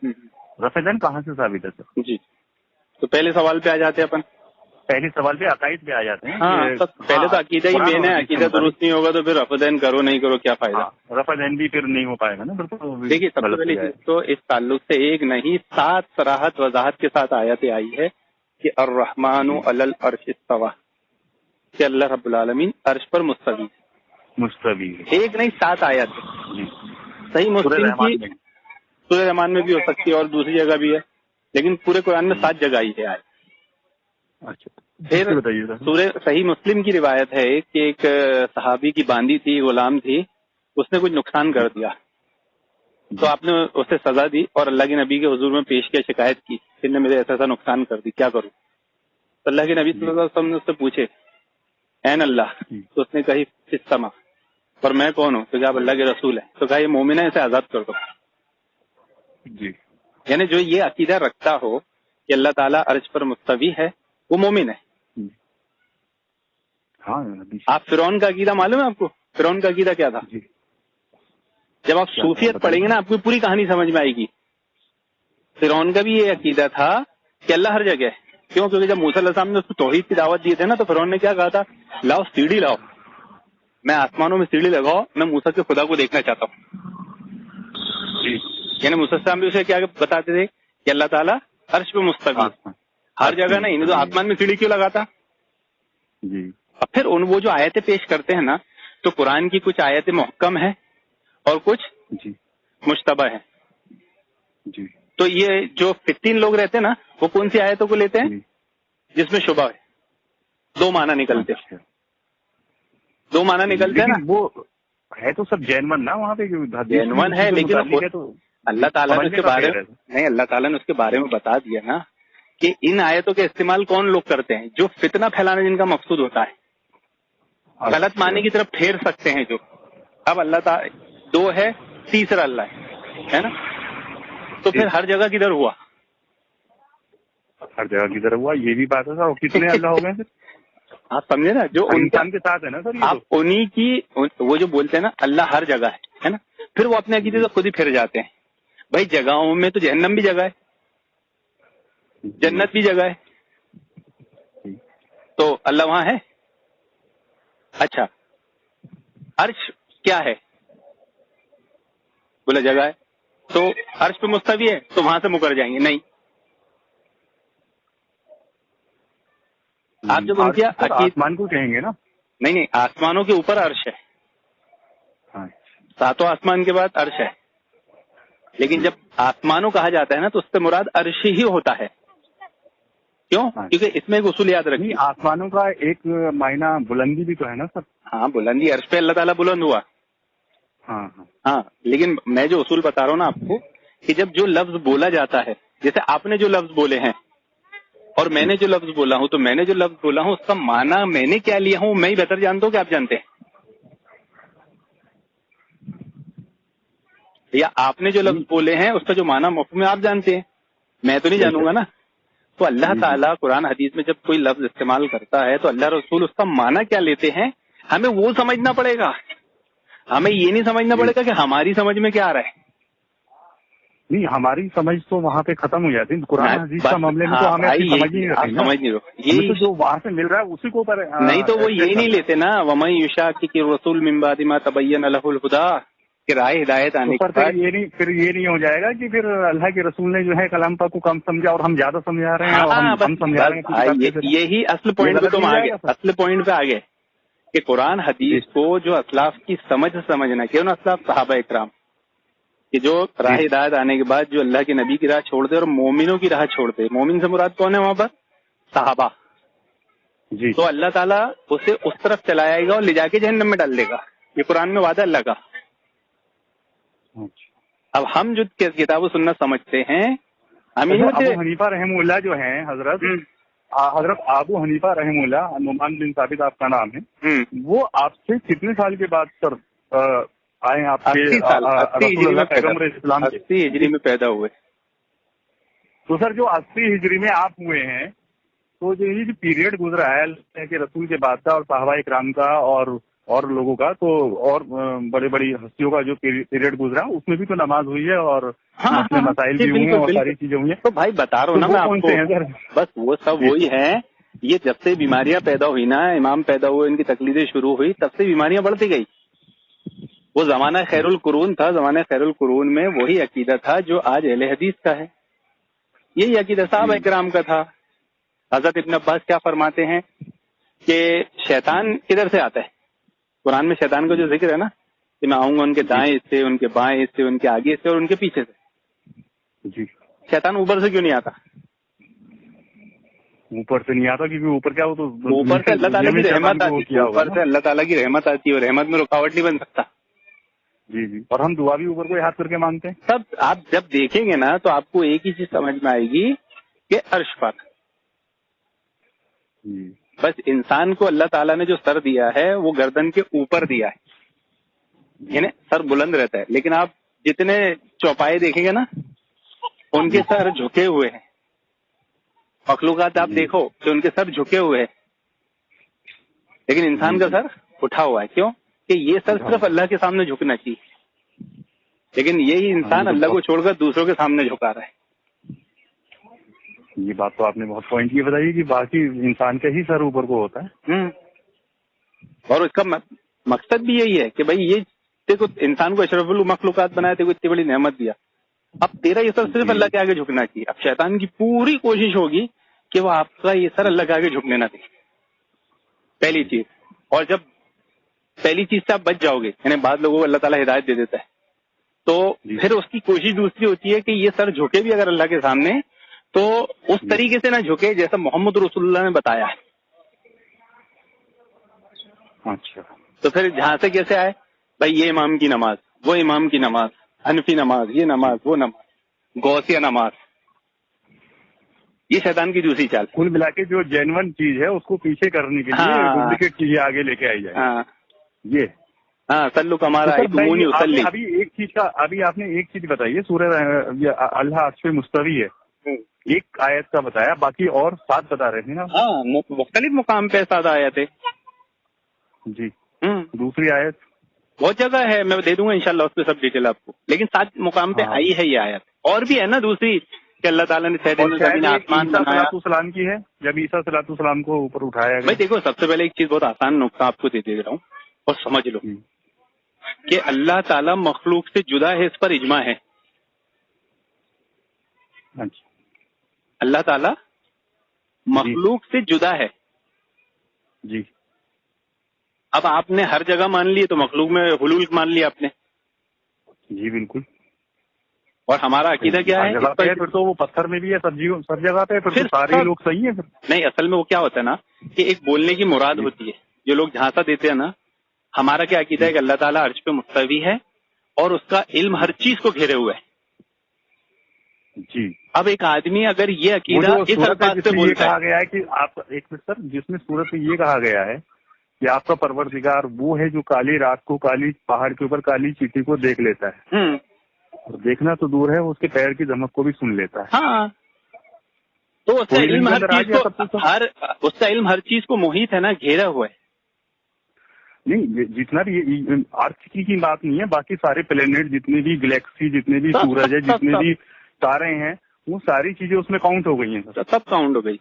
رفع دین کہاں سے ثابت ہے سر؟ جی تو پہلے سوال پہ آ جاتے ہیں اپن. پہلے سوال پہ عقائد پہ آ جاتے ہیں. پہلے تو عقیدہ ہی مین ہے. عقیدہ درست نہیں ہوگا تو پھر رفع دین کرو نہیں کرو کیا فائدہ. رفع دین بھی پھر نہیں ہو پائے گا نا. دیکھیے سب سے پہلے تو اس تعلق سے ایک نہیں 7 صراحت وضاحت کے ساتھ آیتیں آئی ہے کہ الرحمن علی العرش استوی, کہ اللہ رب العالمین عرش پر مستوی. ایک نہیں 7 آیت. صحیح مسلم کی سورہ رحمان میں بھی ہو سکتی ہے اور دوسری جگہ بھی ہے, لیکن پورے قرآن میں 7 جگہ ہی ہے آئے. پھر سورہ صحیح مسلم کی روایت ہے کہ ایک صحابی کی باندی تھی, غلام تھی, اس نے کچھ نقصان کر دیا تو آپ نے اسے سزا دی اور اللہ کے نبی کے حضور میں پیش کیا, شکایت کی کہ نے میرے ایسا نقصان کر دی, کیا کروں؟ تو اللہ کے نبی صلی اللہ علیہ وسلم نے اس سے پوچھے این اللہ, تو اس نے کہی فِسّما, اور میں کون ہوں؟ تو کہا آپ اللہ کے رسول ہیں. تو کہا یہ مومن ہے, اسے آزاد کر دو. جی یعنی جو یہ عقیدہ رکھتا ہو کہ اللہ تعالیٰ عرش پر مستوی ہے وہ مومن ہے. آپ فرعون کا عقیدہ معلوم ہے آپ کو؟ فرعون کا عقیدہ کیا تھا؟ جب آپ صوفیت پڑھیں گے نا آپ کو پوری کہانی سمجھ میں آئے گی. فرعون کا بھی یہ عقیدہ تھا کہ اللہ ہر جگہ ہے. کیوں؟ کیونکہ جب موسیٰ علیہ السلام نے اس کو توحید کی دعوت دی تھی نا تو فرعون نے کیا کہا تھا, لاؤ سیڑھی لاؤ, میں آسمانوں میں سیڑھی لگاؤ, میں موسیٰ کے خدا کو دیکھنا چاہتا ہوں. یعنی موسیٰ السلام بھی اسے کیا بتاتے تھے کہ اللہ تعالیٰ عرش پہ مستوی ہر جگہ نہیں, تو آسمان میں سیڑھی کیوں لگاتا؟ جی اب پھر وہ جو آیتیں پیش کرتے ہیں نا تو قرآن کی کچھ آیتیں محکم ہیں اور کچھ مشتبہ ہیں. جی تو یہ جو 15 لوگ رہتے ہیں نا وہ کون سی آیتوں کو لیتے ہیں جس میں شبہ ہے؟ 2 معنی نکلتے ہیں, 2 معنی نکلتے ہیں نا. وہ ہے تو سب جینون نا وہاں پہ, جینون ہے لیکن اللہ تعالیٰ نے اس کے بارے میں نہیں, اللہ تعالیٰ نے اس کے بارے میں بتا دیا نا کہ ان آیتوں کے استعمال کون لوگ کرتے ہیں؟ جو فتنہ پھیلانا جن کا مقصود ہوتا ہے, غلط معنی کی طرف پھیر سکتے ہیں جو. اب اللہ تعالیٰ 2 ہے, تیسرا اللہ ہے نا, تو پھر ہر جگہ کدھر ہوا؟ ہر جگہ کدھر ہوا یہ بھی بات ہے. کتنے اللہ ہو گئے آپ سمجھے نا, جو انسان کے ساتھ ہے نا سر, آپ انہی کی وہ جو بولتے ہیں نا اللہ ہر جگہ ہے نا, پھر وہ اپنے عقیدے سے خود ہی پھر جاتے ہیں. بھائی جگہوں میں تو جہنم بھی جگہ ہے, جنت بھی جگہ ہے, تو اللہ وہاں ہے. اچھا عرش کیا ہے؟ بولا جگہ ہے, تو عرش پہ مستوی ہے تو وہاں سے مکر جائیں گے. نہیں, آپ جب ان کی آسمان کو کہیں گے نا, نہیں آسمانوں کے اوپر عرش ہے. ساتوں آسمان کے بعد عرش ہے، لیکن جب آسمانوں کہا جاتا ہے نا تو اس سے مراد عرش ہی ہوتا ہے. کیوں؟ کیونکہ اس میں ایک اصول یاد رکھیے، آسمانوں کا ایک معنی بلندی بھی تو ہے نا سر. ہاں بلندی، عرش پہ اللہ تعالیٰ بلند ہوا. ہاں لیکن میں جو اصول بتا رہا ہوں نا آپ کو کہ جب جو لفظ بولا جاتا ہے، جیسے آپ نے جو لفظ بولے ہیں اور میں نے جو لفظ بولا ہوں، تو میں نے جو لفظ بولا ہوں اس کا معنی میں نے کیا لیا ہوں میں ہی بہتر جانتا ہوں کہ آپ جانتے ہیں، یا آپ نے جو لفظ بولے ہیں اس کا جو معنی مفہوم میں آپ جانتے ہیں، میں تو نہیں جانوں گا نا. تو اللہ تعالیٰ قرآن حدیث میں جب کوئی لفظ استعمال کرتا ہے تو اللہ رسول اس کا معنی کیا لیتے ہیں ہمیں وہ سمجھنا پڑے گا. ہمیں یہ نہیں سمجھنا پڑے گا کہ ہماری سمجھ میں کیا آ رہا ہے. نہیں، ہماری سمجھ تو وہاں پہ ختم ہو جاتی ہے. قرآن حدیث کا معاملے میں تو ہمیں سمجھ نہیں رہتی، یہ جو وہاں سے مل رہا ہے اسی کو اوپر نہیں تو وہ یہی نہیں لیتے نا. وَمَن يُشَاقِقِ الرَّسُولَ مِن بَعْدِ مَا تَبَيَّنَ لَهُ الْهُدَىٰ کہ راہ ہدایت آنے کے بعد پھر یہ نہیں ہو جائے گا کہ پھر اللہ کے رسول نے جو ہے کلام پاک کو کم سمجھا اور ہم زیادہ سمجھا رہے ہیں اور ہم سمجھا رہے ہیں. یہی اصل پوائنٹ پہ تم آگے، اصل پوائنٹ پہ آگے کہ قرآن حدیث کو جو اسلاف کی سمجھ سمجھنا، کیوں نا اسلاف صحابہ اکرام کہ جو راہ ہدایت آنے کے بعد جو اللہ کے نبی کی راہ چھوڑتے اور مومنوں کی راہ چھوڑتے. مومن سے مراد کون ہے وہاں پر؟ صحابہ. تو اللہ تعالیٰ اسے اس طرف چلائے گا اور لے جا کے جہنم میں ڈال دے گا. یہ قرآن میں وعدہ اللہ کا. اب ہم جو کتاب و سنت سمجھتے ہیں، ہم ابو حنیفہ رحمہ اللہ جو ہیں حضرت ابو حنیفہ رحمہ اللہ، نعمان بن ثابت آپ کا نام ہے، وہ آپ سے کتنے سال کے بعد سر آئے ہیں؟ آپ کے 80 ہجری میں پیدا ہوئے. تو سر جو 80 ہجری میں آپ ہوئے ہیں تو جو یہ پیریڈ گزرا ہے اللہ کے رسول کے بعد کا اور صحابہ اکرام کا اور لوگوں کا، تو اور بڑی بڑی ہستیوں کا جو پیریڈ گزرا اس میں بھی تو نماز ہوئی ہے اور مسائل بھی ہوئے ہیں اور ساری چیزیں ہوئی ہیں. تو بھائی بتا رہا ہوں نا میں آپ کو، بس وہ سب وہی ہیں. یہ جب سے بیماریاں پیدا ہوئی نا، امام پیدا ہوئے، ان کی تقلیدیں شروع ہوئی، تب سے بیماریاں بڑھتی گئی. وہ زمانہ خیر القرون تھا، زمانہ خیر القرون میں وہی عقیدہ تھا جو آج اہل حدیث کا ہے. یہی عقیدہ صحابہ اکرام کا تھا. حضرت ابن عباس کیا فرماتے ہیں کہ شیطان کدھر سے آتا ہے؟ قرآن میں شیطان کا جو ذکر ہے نا کہ میں آؤں گا ان کے دائیں حصے، ان کے بائیں حصے، ان کے آگے سے اور ان کے پیچھے سے. شیطان اوپر سے کیوں نہیں آتا؟ اوپر سے نہیں آتا کیونکہ اوپر کیا، وہ تو اوپر سے اللہ تعالیٰ کی رحمت آتی ہے. اوپر سے اللہ تعالیٰ کی رحمت آتی ہے اور رحمت میں رکاوٹ نہیں بن سکتا. جی اور ہم دعا بھی اوپر کو یاد کر کے مانگتے ہیں. سب آپ جب دیکھیں گے نا تو آپ کو ایک ہی چیز سمجھ میں آئے گی کہ عرش پر بس انسان کو اللہ تعالیٰ نے جو سر دیا ہے وہ گردن کے اوپر دیا ہے، یعنی سر بلند رہتا ہے. لیکن آپ جتنے چوپائے دیکھیں گے نا ان کے سر جھکے ہوئے ہیں. مخلوقات آپ دیکھو کہ ان کے سر جھکے ہوئے ہیں، لیکن انسان کا سر اٹھا ہوا ہے. کیوں؟ کہ یہ سر صرف اللہ کے سامنے جھکنا چاہیے، لیکن یہی انسان اللہ کو چھوڑ کر دوسروں کے سامنے جھکا رہا ہے. یہ بات تو آپ نے بہت پوائنٹ کی بتائی کہ باقی انسان کا ہی سر اوپر کو ہوتا ہے. اور اس کا مقصد بھی یہی ہے کہ بھائی یہ دیکھو انسان کو اشرف المخلوقات بنایا، تھے اتنی بڑی نعمت دیا، اب تیرا یہ سر صرف اللہ کے آگے جھکنا چاہیے. اب شیطان کی پوری کوشش ہوگی کہ وہ آپ کا یہ سر اللہ کے آگے جھکنے نہ دے، پہلی چیز. اور جب پہلی چیز سے آپ بچ جاؤ گے، یعنی بعض لوگوں کو اللہ تعالیٰ ہدایت دے دیتا ہے، تو پھر اس کی کوشش دوسری ہوتی ہے کہ یہ سر جھکے بھی اگر اللہ کے سامنے تو اس طریقے سے نہ جھکے جیسا محمد رسول اللہ نے بتایا ہے. اچھا، تو پھر جہاں سے کیسے آئے بھائی یہ امام کی نماز، وہ امام کی نماز، حنفی نماز، یہ نماز، وہ نماز، غوثیہ نماز، یہ شیطان کی دوسری چال. کل ملا کے جو جینون چیز ہے اس کو پیچھے کرنے کے لیے ڈپلیکیٹ چیزیں آگے لے کے آئی جائے. یہ سلو کمارا ابھی ایک چیز کا ابھی آپ نے ایک چیز بتائی ہے، سورہ اللہ عرش پہ مستوی ہے، ایک آیت کا بتایا، باقی اور 7 بتا رہے تھے نا. مختلف مقام پہ 7 آیت ہے. جی دوسری آیت بہت جگہ ہے، میں دے دوں گا انشاءاللہ اس پہ سب ڈیٹیل آپ کو، لیکن 7 مقام پہ آئی ہے یہ آیت. اور بھی ہے نا دوسری کہ اللہ تعالیٰ نے آسمان بنایا السلام کی ہے، جب عیسیٰ صلی اللہ السلام کو اوپر اٹھایا گیا. بھائی دیکھو سب سے پہلے ایک چیز بہت آسان نقطہ آپ کو دے رہا ہوں اور سمجھ لو کہ اللہ تعالیٰ مخلوق سے جدا ہے، اس پر اجماع ہے. اللہ تعالیٰ مخلوق سے جدا ہے. جی اب آپ نے ہر جگہ مان لی تو مخلوق میں حلول مان لیا آپ نے، جی بالکل. اور ہمارا عقیدہ کیا ہے؟ پھر تو وہ پتھر میں بھی ہے سب جگہ پہ, پھر سارے لوگ صحیح ہیں. نہیں, اصل میں وہ کیا ہوتا ہے نا کہ ایک بولنے کی مراد ہوتی ہے, جو لوگ جھانسا دیتے ہیں نا. ہمارا کیا عقیدہ ہے کہ اللہ تعالیٰ عرش پہ مستوی ہے اور اس کا علم ہر چیز کو گھیرے ہوئے ہے. جی. اب ایک آدمی اگر یہ عقیدہ اس الفاظ سے بولتا ہے, کہا گیا ہے کہ آپ ایک منٹ سر, جس میں صورت میں یہ کہا گیا ہے کہ آپ کا پروردگار وہ ہے جو کالی رات کو کالی پہاڑ کے اوپر کالی چیٹی کو دیکھ لیتا ہے, اور دیکھنا تو دور ہے, اس کے پیر کی دمک کو بھی سن لیتا ہے. ہاں, تو اس کا علم ہر چیز کو, اس کا علم ہر چیز کو محیط ہے نا, گھیرا ہوا ہے. نہیں, جتنا بھی ارتھ کی بات نہیں ہے, باقی سارے پلینٹ جتنے بھی گلیکسی, جتنے بھی سورج ہے, جتنے بھی تارے ہیں, وہ ساری چیزیں اس میں کاؤنٹ ہو گئی ہیں. سب کاؤنٹ ہو گئی.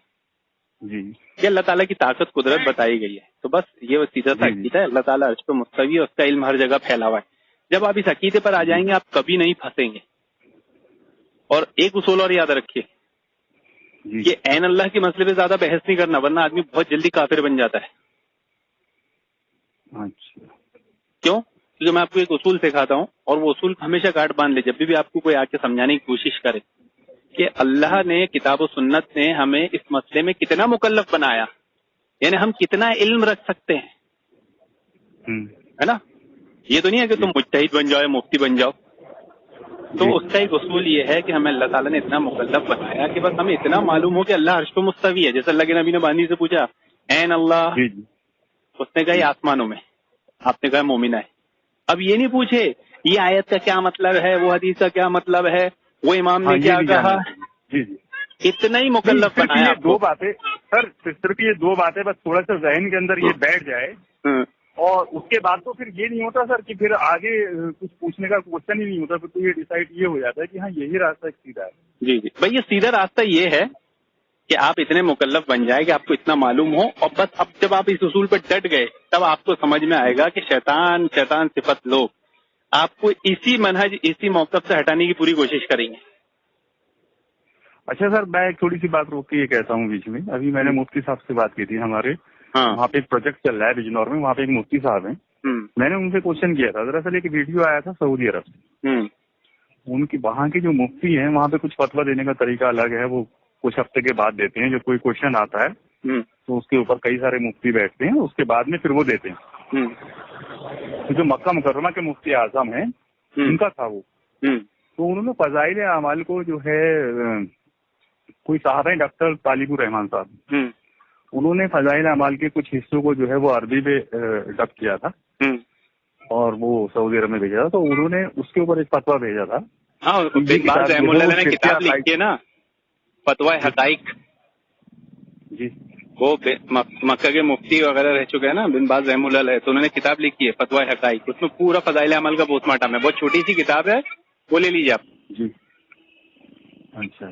جی, یہ اللہ تعالیٰ کی طاقت قدرت بتائی گئی ہے. تو بس یہ سیدھا سا عقیدہ ہے, اللہ تعالیٰ عرش پہ مستوی ہے, اس کا علم ہر جگہ پھیلا ہوا ہے. جب آپ اس عقیدے پر آ جائیں گے آپ کبھی نہیں پھنسیں گے. اور ایک اصول اور یاد رکھیے کہ عین اللہ کے مسئلے پہ زیادہ بحث نہیں کرنا, ورنہ آدمی بہت جلدی کافر بن جاتا ہے. اچھا, کیوں؟ کیونکہ میں آپ کو ایک اصول سکھاتا ہوں, اور وہ اصول ہمیشہ گاٹ باندھ لے جب بھی آپ کو کوئی آ کے سمجھانے کی کوشش کرے کہ اللہ نے کتاب و سنت نے ہمیں اس مسئلے میں کتنا مکلف بنایا, یعنی ہم کتنا علم رکھ سکتے ہیں, ہے نا. یہ تو نہیں ہے کہ تم مجتہد بن جاؤ, مفتی بن جاؤ. تو اس کا ایک اصول یہ ہے کہ ہمیں اللہ تعالیٰ نے اتنا مکلف بنایا کہ بس ہمیں اتنا معلوم ہو کہ اللہ عرش پہ مستوی ہے. جیسے اللہ کے نبی نے بانی سے پوچھا این اللہ, اس نے کہا یہ آسمانوں میں, آپ نے کہا مومنہ ہے. اب یہ نہیں پوچھے یہ آیت کا کیا مطلب ہے, وہ حدیث کا کیا مطلب ہے, وہ امام نے کیا کہا. اتنا ہی مکلف بنایا. دو باتیں سر, صرف یہ دو باتیں بس تھوڑا سا ذہن کے اندر یہ بیٹھ جائے, اور اس کے بعد تو پھر یہ نہیں ہوتا سر کہ پھر آگے کچھ پوچھنے کا کوشچن ہی نہیں ہوتا. پھر تو یہ ڈیسائیڈ یہ ہو جاتا ہے کہ ہاں یہی راستہ سیدھا ہے. جی جی بھائی, یہ سیدھا راستہ یہ ہے کہ آپ اتنے مکلف بن جائے کہ آپ کو اتنا معلوم ہو, اور بس اب جب آپ اس اصول پہ ڈٹ گئے تب آپ کو سمجھ میں آئے گا کہ شیطان صفت لوگ آپ کو اسی منہج اسی موقف سے ہٹانے کی پوری کوشش کریں گے. اچھا سر, میں ایک تھوڑی سی بات روک کے یہ کہتا ہوں بیچ میں. ابھی میں نے مفتی صاحب سے بات کی تھی, ہمارے وہاں پہ ایک پروجیکٹ چل رہا ہے بجنور میں, وہاں پہ ایک مفتی صاحب ہیں. میں نے ان سے کوشچن کیا تھا, دراصل ایک ویڈیو آیا تھا سعودی عرب سے. ان کی وہاں کے جو مفتی ہیں وہاں پہ کچھ فتویٰ دینے کا طریقہ الگ ہے, وہ کچھ ہفتے کے بعد دیتے ہیں. جو کوئی کوشچن آتا ہے تو اس کے اوپر کئی سارے مفتی بیٹھتے ہیں, اس کے بعد میں پھر وہ دیتے ہیں. جو مکہ مکرمہ کے مفتی اعظم ہیں ان کا تھا وہ, تو انہوں نے فضائل اعمال کو جو ہے, کوئی صاحب ہیں ڈاکٹر طالب الرحمان صاحب, انہوں نے فضائل اعمال کے کچھ حصوں کو جو ہے وہ عربی میں ڈب کیا تھا اور وہ سعودی عرب میں بھیجا تھا. تو انہوں نے اس کے اوپر ایک فتویٰ بھیجا تھا. ہاں, بن باز رحمہ اللہ نے کتاب لکھی ہے نا, فتویٰ حقائق. جی, وہ مکہ کے مفتی وغیرہ رہ چکے ہیں نا, بن باز رحمہ اللہ ہے, تو انہوں نے کتاب لکھی ہے فتویٰ حقائق. اس میں پورا فضائل اعمال کا پوسٹ مارٹم ہے. بہت چھوٹی سی کتاب ہے, وہ لے لیجیے آپ. جی, اچھا.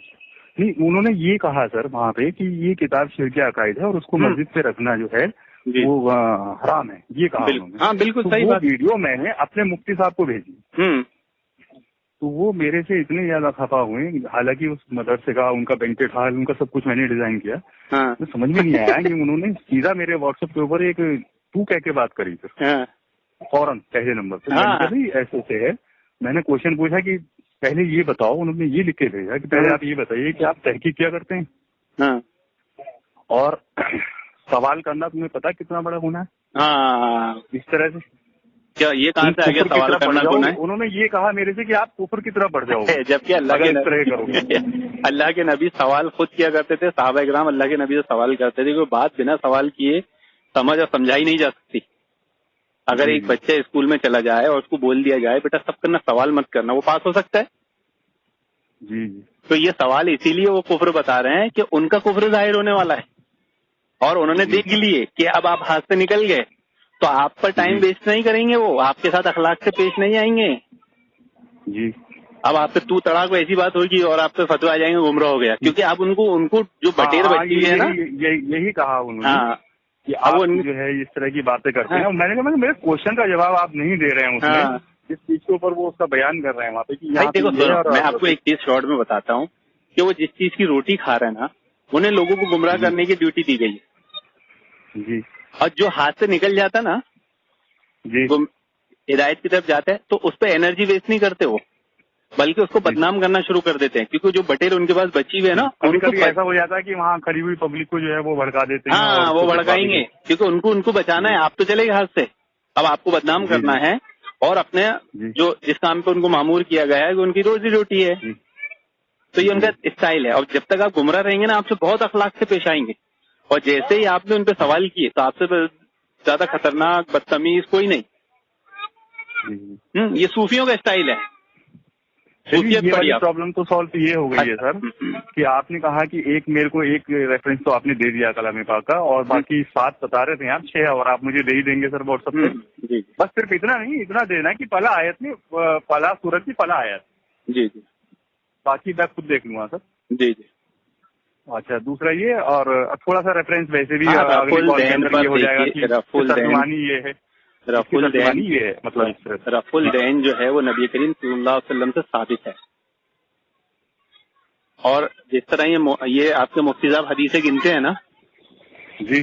نہیں, انہوں نے یہ کہا سر وہاں پہ کہ یہ کتاب شرک عقائد ہے اور اس کو مسجد پہ رکھنا جو ہے وہ حرام ہے, یہ کہا انہوں نے. ہاں بالکل صحیح بات. ویڈیو میں نے اپنے مفتی صاحب کو بھیجی, تو وہ میرے سے اتنے زیادہ خفا ہوئے, حالانکہ اس مدرسے کا, ان کا بینکٹ ہال, ان کا سب کچھ میں نے ڈیزائن کیا. تو سمجھ میں نہیں آیا کہ انہوں نے سیدھا میرے واٹس ایپ کے اوپر ایک تو کہہ کے بات کری سر, فوراً پہلے نمبر پہ. ایسے سے ہے, میں نے کوشچن پوچھا کہ پہلے یہ بتاؤ, انہوں نے یہ لکھ کے بھیجا کہ پہلے آپ یہ بتائیے کہ آپ تحقیق کیا کرتے ہیں, اور سوال کرنا تمہیں پتا کتنا بڑا گناہ ہے. اس طرح سے کیا یہ کہاں سے آگے سوال کرنا گناہ ہے؟ انہوں نے یہ کہا میرے سے کہ آپ کفر کی طرف بڑھ جاؤ, جبکہ اللہ کے نبی سوال خود کیا کرتے تھے. صحابہ اکرام اللہ کے نبی سے سوال کرتے تھے, کوئی بات بنا سوال کیے سمجھ اور سمجھائی نہیں جا سکتی. اگر ایک بچہ اسکول میں چلا جائے اور اس کو بول دیا جائے بیٹا سب کرنا سوال مت کرنا, وہ پاس ہو سکتا ہے؟ جی. تو یہ سوال اسی لیے وہ کفر بتا رہے ہیں کہ ان کا کفر ظاہر ہونے والا ہے, اور انہوں نے دیکھ لیے کہ اب آپ ہاتھ سے نکل گئے تو آپ پر ٹائم ویسٹ نہیں کریں گے, وہ آپ کے ساتھ اخلاق سے پیش نہیں آئیں گے. جی, اب آپ سے تو تڑا کو ایسی بات ہوگی اور آپ پہ فتوی آ جائیں گے, گمراہ ہو گیا. کیونکہ اب ان کو جو بٹیر بچی ہوئی ہے نا, یہی کہا انہوں نے کہ آپ جو ہے اس طرح کی باتیں کرتے ہیں. میں نے کہا میرے کوشچن کا جواب آپ نہیں دے رہے ہیں اس میں, جس چیز کے اوپر وہ اس کا بیان کر رہے ہیں وہاں پہ. دیکھو میں آپ کو ایک چیز شارٹ میں بتاتا ہوں کہ وہ جس چیز کی روٹی کھا رہے ہیں نا, انہیں لوگوں کو گمراہ کرنے کی ڈیوٹی دی گئی ہے. جی, اور جو ہاتھ سے نکل جاتا نا, جی, ہدایت کی طرف جاتا ہے تو اس پہ انرجی ویسٹ نہیں کرتے وہ، بلکہ اس کو بدنام کرنا شروع کر دیتے ہیں، کیونکہ جو بٹیر ان کے پاس بچی ہوئے ہے نا، ان کو ایسا ہو جاتا ہے کہ وہاں کھڑی ہوئی پبلک کو جو ہے وہ بھڑکا دیتے ہیں. ہاں وہ بھڑکائیں گے، کیونکہ ان کو بچانا ہے. آپ تو چلے گئے ہاتھ سے، اب آپ کو بدنام کرنا ہے، اور اپنے جو جس کام پہ ان کو مامور کیا گیا ہے وہ ان کی روزی روٹی ہے. تو یہ ان کا اسٹائل ہے، اور جب تک آپ گمراہ رہیں گے نا، آپ سے بہت اخلاق سے پیش آئیں گے. اور جیسے ہی آپ نے ان پہ سوال کیے تو آپ سے زیادہ خطرناک بدتمیز کوئی نہیں. یہ صوفیوں کا اسٹائل ہے. یہ والی پرابلم تو سالو یہ ہو گئی ہے سر کہ آپ نے کہا کہ ایک میرے کو ایک ریفرنس تو آپ نے دے دیا کلام پاک کا، اور باقی 7 بتا رہے تھے آپ 6 اور آپ مجھے دے ہی دیں گے سر واٹس ایپ پہ. بس صرف اتنا نہیں، اتنا دینا کہ پہلا آیت میں پہلا سورت کی پہلا آیت. جی جی باقی میں خود دیکھ لوں گا سر. جی جی. اچھا دوسرا یہ، اور تھوڑا سا ریفرنس ویسے بھی ہو جائے گا کہ ترجمانی یہ ہے، رف الدین جو ہے وہ نبی کریم صلی اللہ علیہ وسلم سے ثابت ہے. اور جس طرح یہ آپ کے مفتی صاحب حدیثیں گنتے ہیں نا، جی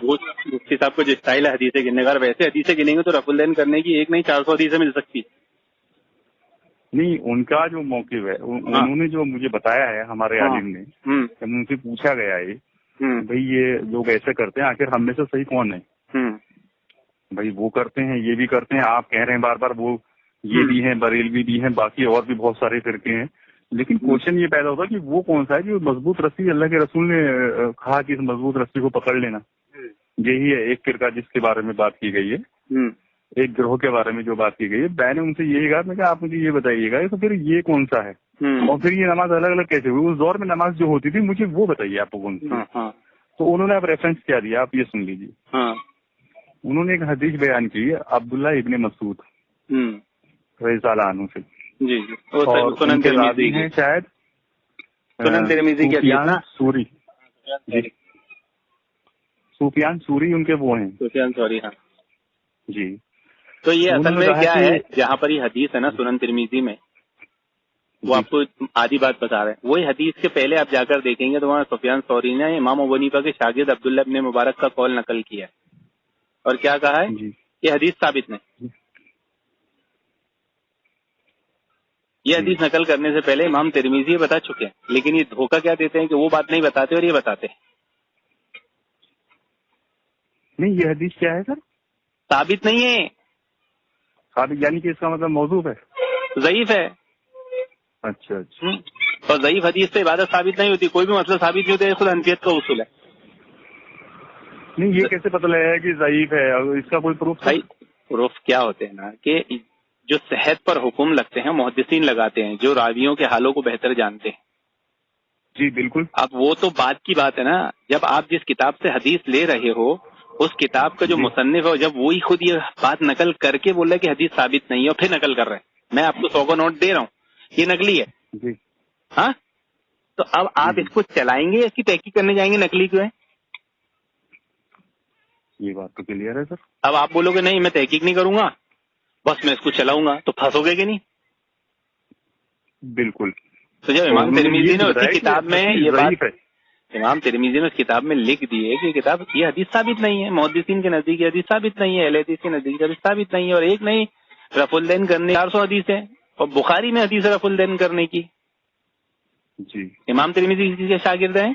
وہ مفتی صاحب کو جو اسٹائل ہے حدیثیں گننے کا، ویسے حدیثیں گنیں گے تو رف الدین کرنے کی ایک نہیں 400 حدیثیں مل سکتی. نہیں، ان کا جو موقف ہے انہوں نے جو مجھے بتایا ہے ہمارے عالم نے، جب ان سے پوچھا گیا ہے بھائی یہ لوگ ایسے کرتے ہیں آخر ہم میں سے صحیح کون ہے؟ بھائی وہ کرتے ہیں، یہ بھی کرتے ہیں، آپ کہہ رہے ہیں بار بار وہ یہ بھی ہیں، بریلوی بھی ہیں، باقی اور بھی بہت سارے فرقے ہیں، لیکن کوشچن یہ پیدا ہوتا کہ وہ کون سا ہے جو مضبوط رسی اللہ کے رسول نے کہا کہ اس مضبوط رسی کو پکڑ لینا. یہی ہے ایک فرقہ جس کے بارے میں بات کی گئی ہے، ایک گروہ کے بارے میں جو بات کی گئی ہے. میں نے ان سے یہی کہا، میں کہ آپ مجھے یہ بتائیے گا تو پھر یہ کون سا ہے، اور پھر یہ نماز الگ الگ کیسے ہوئی؟ اس دور میں نماز جو ہوتی تھی مجھے وہ بتائیے آپ کو کون سی. تو انہوں نے اب ریفرنس کیا دیا، آپ یہ سن لیجیے. انہوں نے ایک حدیث بیان کی عبداللہ ابن مسعود رضی اللہ عنہ سے، جی سنن ترمذی ہیں شاید سنن ترمذی کے سوری، سفیان سوری ان کے وہ ہیں، سفیان سوری. ہاں جی. تو یہ اصل میں کیا ہے، جہاں پر یہ حدیث ہے نا سنن ترمذی میں، وہ آپ کو آدھی بات بتا رہے ہیں. وہی حدیث کے پہلے آپ جا کر دیکھیں گے تو وہاں سفیان ثوری نے امام ابو حنیفہ کے شاگرد عبداللہ ابن مبارک کا قول نقل کیا ہے، اور کیا کہا ہے یہ حدیث ثابت نہیں. یہ حدیث نقل کرنے سے پہلے امام ترمذی یہ بتا چکے ہیں، لیکن یہ دھوکہ کیا دیتے ہیں کہ وہ بات نہیں بتاتے اور یہ بتاتے ہیں. نہیں، یہ حدیث کیا ہے سر؟ ثابت نہیں ہے. ثابت یعنی کہ اس کا مطلب موضوع ہے، ضعیف ہے. اچھا اچھا. اور ضعیف حدیث سے عبادت ثابت نہیں ہوتی، کوئی بھی مسئلہ ثابت نہیں ہوتا، یہ خود حنفیت کا اصول ہے. نہیں، یہ کیسے پتہ لگے کہ ضعیف ہے؟ اس کا کوئی پروف؟ پروف کیا ہوتے ہیں نا کہ جو صحت پر حکم لگتے ہیں محدثین لگاتے ہیں، جو راویوں کے حالوں کو بہتر جانتے ہیں. جی بالکل. اب وہ تو بات کی بات ہے نا، جب آپ جس کتاب سے حدیث لے رہے ہو اس کتاب کا جو مصنف ہے، جب وہی خود یہ بات نقل کر کے بول رہا ہے کہ حدیث ثابت نہیں ہے اور پھر نقل کر رہے ہیں، میں آپ کو 100 کا نوٹ دے رہا ہوں یہ نقلی ہے. جی. ہاں، تو اب آپ اس کو چلائیں گے، اس کی تحقیق کرنے جائیں گے نقلی کیوں ہے؟ یہ بات تو کلیئر ہے سر. اب آپ بولو گے نہیں میں تحقیق نہیں کروں گا، بس میں اس کو چلاؤں گا، تو پھنسو گے کہ نہیں؟ بالکل. تو جب امام ترمذی نے اس کی کتاب میں یہ بات، امام ترمذی نے اس کتاب میں لکھ دی ہے کہ کتاب یہ حدیث ثابت نہیں ہے، محدثین کے نزدیک یہ حدیث ثابت نہیں ہے، اہل حدیث کے نزدیک حدیث ثابت نہیں ہے، اور ایک نہیں رفع الدین کرنے 400 حدیث ہے، اور بخاری میں حدیث رفع الدین کرنے کی. جی. امام ترمذی کسی کے شاگرد ہیں؟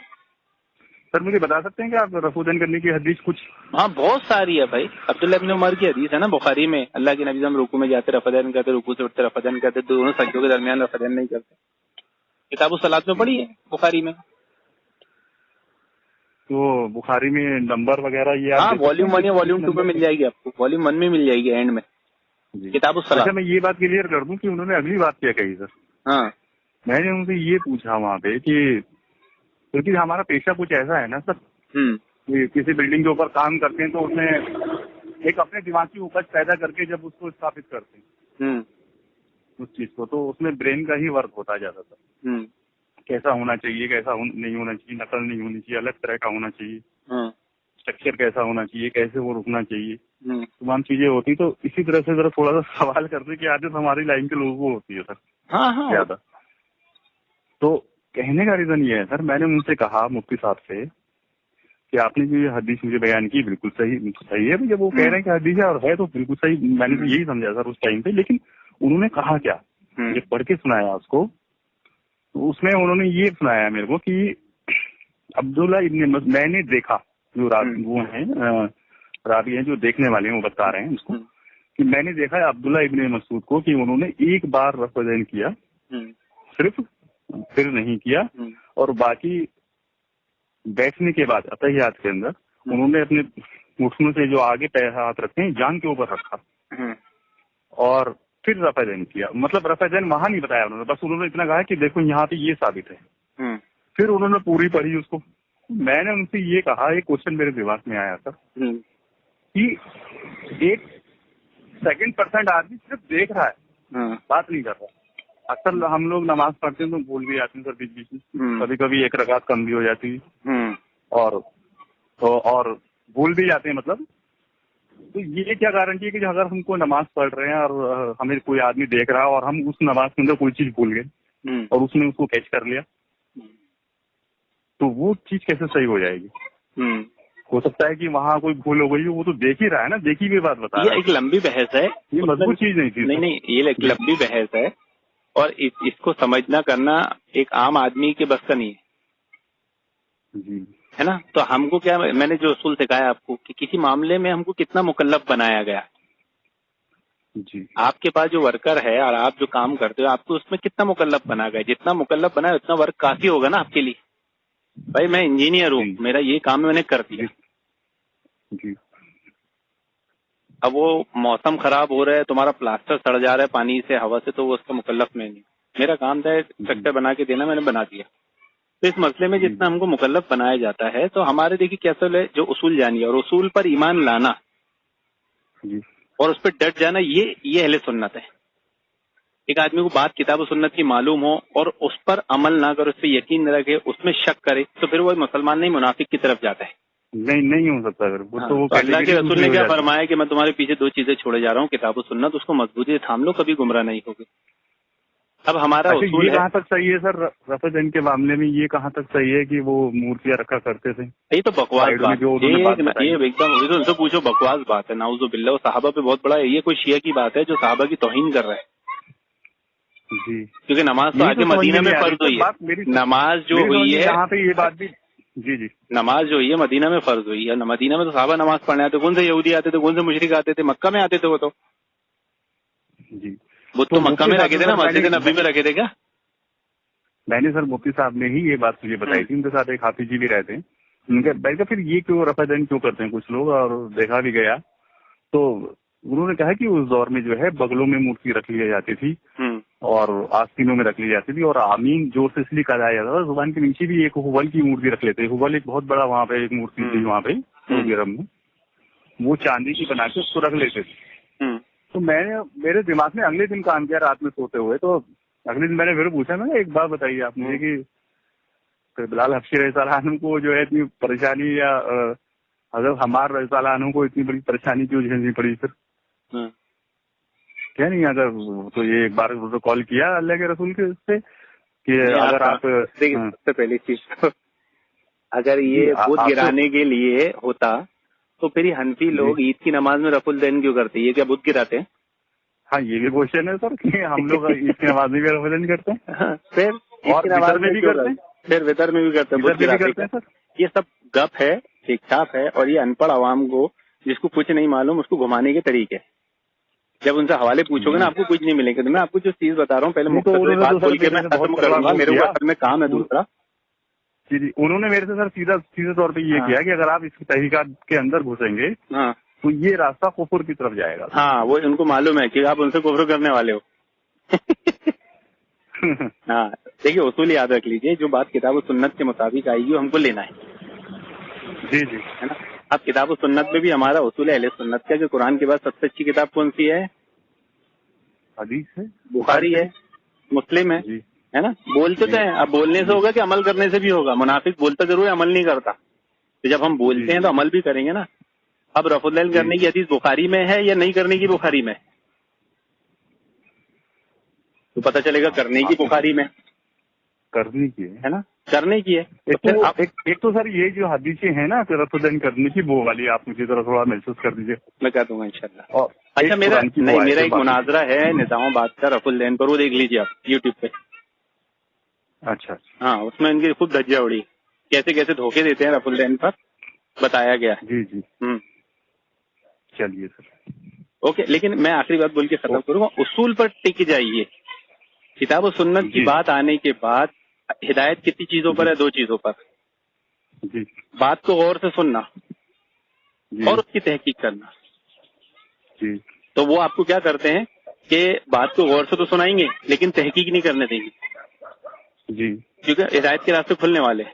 سر مجھے بتا سکتے ہیں کہ آپ رفع الدین کرنے کی حدیث کچھ؟ ہاں بہت ساری ہے بھائی. عبداللہ ابن عمر کی حدیث ہے نا بخاری میں، اللہ کے نبی ہم رکوع میں جاتے رفع الدین کرتے، رکوع سے اٹھتے رفع الدین کرتے، دونوں سجدوں کے درمیان رفع الدین نہیں کرتے. کتاب الصلاۃ میں پڑھی ہے بخاری میں. تو بخاری میں نمبر وغیرہ یہ ہاں والیوم 1 یا والیوم 2 میں مل جائے گی آپ کو، والیوم 1 میں مل جائے گی اینڈ میں کتاب الصلاۃ. اچھا میں یہ بات کلیئر کر دوں کہ انہوں نے اگلی بات کیا کہی سر. ہاں میں نے ان سے یہ پوچھا وہاں پہ کہ کیونکہ ہمارا پیشہ کچھ ایسا ہے نا سر، کسی بلڈنگ کے اوپر کام کرتے ہیں تو اس میں ایک اپنے دماغ کی اپج پیدا کر کے جب اس کو استھاپت کرتے ہیں اس چیز کو، تو اس میں برین کا ہی ورک ہوتا جاتا تھا. کیسا ہونا چاہیے، کیسا نہیں ہونا چاہیے، نقل نہیں ہونی چاہیے، الگ طرح کا ہونا چاہیے، اسٹرکچر کیسا ہونا چاہیے، کیسے وہ رکنا چاہیے، تمام چیزیں ہوتی. تو اسی طرح سے ذرا تھوڑا سا سوال کرتے کہ عادت ہماری لائن کے لوگوں کو ہوتی ہے سر زیادہ. تو کہنے کا ریزن یہ ہے سر، میں نے ان سے کہا مفتی صاحب سے کہ آپ نے جو یہ حدیث مجھے بیان کی بالکل صحیح ہے. جب وہ کہہ رہے ہیں کہ حدیث ہے اور ہے تو بالکل صحیح, میں نے تو یہی سمجھا سر اس ٹائم پہ. لیکن انہوں نے کہا کیا, جب پڑھ کے سنایا اس کو, تو اس میں انہوں نے یہ سنایا میرے کو کہ عبداللہ ابن میں نے دیکھا, جو وہ ہیں راوی ہیں جو دیکھنے والے ہیں وہ بتا رہے ہیں اس کو, کہ میں نے دیکھا عبداللہ ابن مسعود کو کہ انہوں نے ایک بار رفع دین کیا صرف, پھر نہیں کیا, اور باقی بیٹھنے کے بعد اتحیات کے اندر انہوں نے اپنے گھٹنوں سے جو آگے ہاتھ رکھے ہیں جان کے اوپر رکھا اور پھر رفع دین کیا. مطلب رفع دین وہاں نہیں بتایا انہوں نے, بس انہوں نے اتنا کہا کہ دیکھو یہاں پہ یہ ثابت ہے. پھر انہوں نے پوری پڑھی اس کو. میں نے ان سے یہ کہا, ایک کوشچن میرے دماغ میں آیا تھا کہ 1% آدمی صرف دیکھ رہا ہے, بات نہیں کر رہا. اکثر ہم لوگ نماز پڑھتے ہیں تو بھول بھی جاتے ہیں سر بیچ بیچ میں, کبھی کبھی ایک رکعت کم بھی ہو جاتی ہے اور بھول بھی جاتے ہیں. مطلب تو یہ کیا گارنٹی ہے کہ اگر ہم کوئی نماز پڑھ رہے ہیں اور ہمیں کوئی آدمی دیکھ رہا ہے اور ہم اس نماز کے اندر کوئی چیز بھول گئے اور اس نے اس کو کیچ کر لیا, تو وہ چیز کیسے صحیح ہو جائے گی؟ ہو سکتا ہے کہ وہاں کوئی بھول ہو گئی, وہ تو دیکھ ہی رہا ہے نا, دیکھی ہوئی بات بتا رہا ہے. یہ ایک لمبی بحث ہے, یہ مضبوط چیز نہیں تھی. نہیں, یہ ایک لمبی بحث ہے اور اس کو سمجھنا کرنا ایک عام آدمی کے بس کا نہیں ہے, ہے نا. تو ہم کو کیا, میں نے جو اصول سکھایا آپ کو کہ کسی معاملے میں ہم کو کتنا مکلف بنایا گیا. آپ کے پاس جو ورکر ہے اور آپ جو کام کرتے ہو, آپ کو اس میں کتنا مکلف بنا گیا. جتنا مکلف بنا ہے اتنا ورک کافی ہوگا نا آپ کے لیے. بھائی میں انجینئر ہوں, میرا یہ کام میں نے کر دیا. اب وہ موسم خراب ہو رہا ہے, تمہارا پلاسٹر سڑ جا رہا ہے پانی سے, ہوا سے, تو وہ اس کا مکلف میں نہیں. میرا کام تھا اسٹرکچر بنا کے دینا, میں نے بنا دیا. تو اس مسئلے میں جتنا ہم کو مکلف بنایا جاتا ہے, تو ہمارے دیکھیے کیا اصل ہے, جو اصول جانیے اور اصول پر ایمان لانا اور اس پہ ڈٹ جانا, یہ اہل سنت ہے. ایک آدمی کو بات کتاب و سنت کی معلوم ہو اور اس پر عمل نہ کرے, اس پہ یقین نہ رکھے, اس میں شک کرے, تو پھر وہ مسلمان نہیں, منافق کی طرف جاتا ہے. نہیں ہو سکتا. تو اللہ کے رسول نے کیا فرمایا کہ میں تمہارے پیچھے 2 چیزیں چھوڑے جا رہا ہوں, کتاب و سنت, اس کو مضبوطی سے تھام لو, کبھی گمراہ نہیں ہوگے. اب ہمارا اصول یہ کہاں تک صحیح ہے سر رفع دین کے معاملے میں, یہ کہاں تک صحیح ہے کہ وہ مورتیاں رکھا کرتے تھے؟ یہ تو بکواس بات ہے, یہ ایک دم ان سے پوچھو بکواس بات ہے. نعوذ باللہ, صحابہ پہ بہت بڑا ہے. یہ کوئی شیعہ کی بات ہے جو صحابہ کی توہین کر رہا ہے. کیونکہ نماز تو آگے مدینہ میں فرض ہوئی ہے. نماز جو ہوئی ہے یہاں پہ یہ بات بھی, نماز جو ہوئی ہے مدینہ میں فرض ہوئی ہے. مدینہ میں تو صحابہ نماز پڑھنے آتے, کون سے یہودی آتے تھے, کون سے مشرک آتے تھے, مکہ میں آتے تھے. وہ تو مکہ میں رکھے تھے نا, مسجد نبی میں رکھے تھے. کیا میں نے سر مفتی صاحب نے ہی یہ بات مجھے بتائی تھی, ان کے ساتھ ایک حافظ جی بھی رہتے ہیں. ان کے بیٹھ پھر یہ کیوں رفع دین کیوں کرتے ہیں کچھ لوگ, اور دیکھا بھی گیا تو انہوں نے کہا کہ اس دور میں جو ہے بغلوں میں مورتی رکھ لی جاتی تھی اور آستینوں میں رکھ لی جاتی تھی, اور آمین زور سے اس لیے کہا جاتا تھا. زبان کے نیچے بھی ایک حبل کی مورتی رکھ لیتے. حبل ایک بہت بڑا وہاں پہ ایک مورتی تھی وہاں پہ سعودی عرب میں, وہ چاندی کی بنا کے اس کو رکھ لیتے تھے. تو میں نے میرے دماغ میں اگلے دن کام کیا رات میں سوتے ہوئے, تو اگلے دن میں نے پھر پوچھا, میں ایک بات بتائیے آپ مجھے کہ بلال حبشی رضی اللہ عنہ کو جو ہے اتنی پریشانی, یا حضرت حمار رضی اللہ عنہ کو اتنی بڑی پریشانی کیوں جھیلنی پڑی پھر کیا نہیں. اگر تو یہ ایک بار کال کیا اللہ کے رسول کے سے کہ اگر آپ سب سے پہلی چیز, اگر یہ بدھ گرانے کے لیے ہوتا تو پھر یہ حنفی لوگ عید کی نماز میں رفع الدین کیوں کرتے, یہ کیا بدھ گراتے ہیں؟ ہاں یہ بھی کوشچن ہے سر کہ ہم لوگ عید کی نماز میں بھی رفع الدین کرتے ہیں, پھر عید کی نماز میں بھی کرتے ہیں, پھر وطر میں بھی کرتے ہیں. سر یہ سب گپ ہے, ٹھیک ٹھاک ہے, اور یہ ان پڑھ عوام کو جس کو کچھ نہیں معلوم اس کو گھمانے کے طریقے. جب ان سے حوالے پوچھو گے نا آپ کو کچھ نہیں ملیں گے. تو میں آپ کو جو چیز بتا رہا ہوں پہلے بات بول کے میں ختم کروں گا, میرے کو میں کام ہے دوسرا. جی انہوں نے میرے سے سر سیدھے طور پہ یہ کیا کہ اگر آپ اس کی تحقیقات کے اندر گھسیں گے تو یہ راستہ کفر کی طرف جائے گا. ہاں وہ ان کو معلوم ہے کہ آپ ان سے کفر کرنے والے ہو. ہاں دیکھیے اصول یاد رکھ لیجیے, جو بات کتاب و سنت کے مطابق آئے گی ہم کو لینا ہے. جی ہے نا. اب کتاب و سنت میں بھی ہمارا اصول ہے اہل سنت کا کہ قرآن کے بعد سب سے اچھی کتاب کون سی ہے؟ حدیث ہے, بخاری ہے, مسلم ہے نا. بولتے تو ہیں, اب بولنے سے ہوگا کہ عمل کرنے سے بھی ہوگا. منافق بولتا ضرور ہے, عمل نہیں کرتا. تو جب ہم بولتے ہیں تو عمل بھی کریں گے نا. اب رفع الدین کرنے کی حدیث بخاری میں ہے یا نہیں کرنے کی بخاری میں, تو پتہ چلے گا کرنے کی بخاری میں. کرنے کی ہے نا، کرنے کی ہے. ایک تو سر یہ جو حدیثیں ہیں نا رف الدین کرنے کی، وہ والی آپ مجھے ذرا تھوڑا محسوس کر دیجیے. میں کہہ دوں گا انشاءاللہ. اچھا میرا ایک مناظرہ ہے نظام آباد کا رف الدین پر، وہ دیکھ لیجیے آپ یوٹیوب پہ. اچھا ہاں، اس میں ان کی خود دھجیاں اڑی، کیسے کیسے دھوکے دیتے ہیں رف الدین پر بتایا گیا. جی جی چلیے سر اوکے. لیکن میں آخری بات بول کے ختم کروں گا، اصول پر ٹک جائیے. کتاب و سنت کی بات آنے کے بعد ہدایت کتنی چیزوں پر ہے؟ 2 چیزوں پر. جی بات کو غور سے سننا اور اس کی تحقیق کرنا. جی تو وہ آپ کو کیا کرتے ہیں کہ بات کو غور سے تو سنائیں گے لیکن تحقیق نہیں کرنے دیں گے. جی کیونکہ ہدایت کے راستے کھلنے والے ہیں.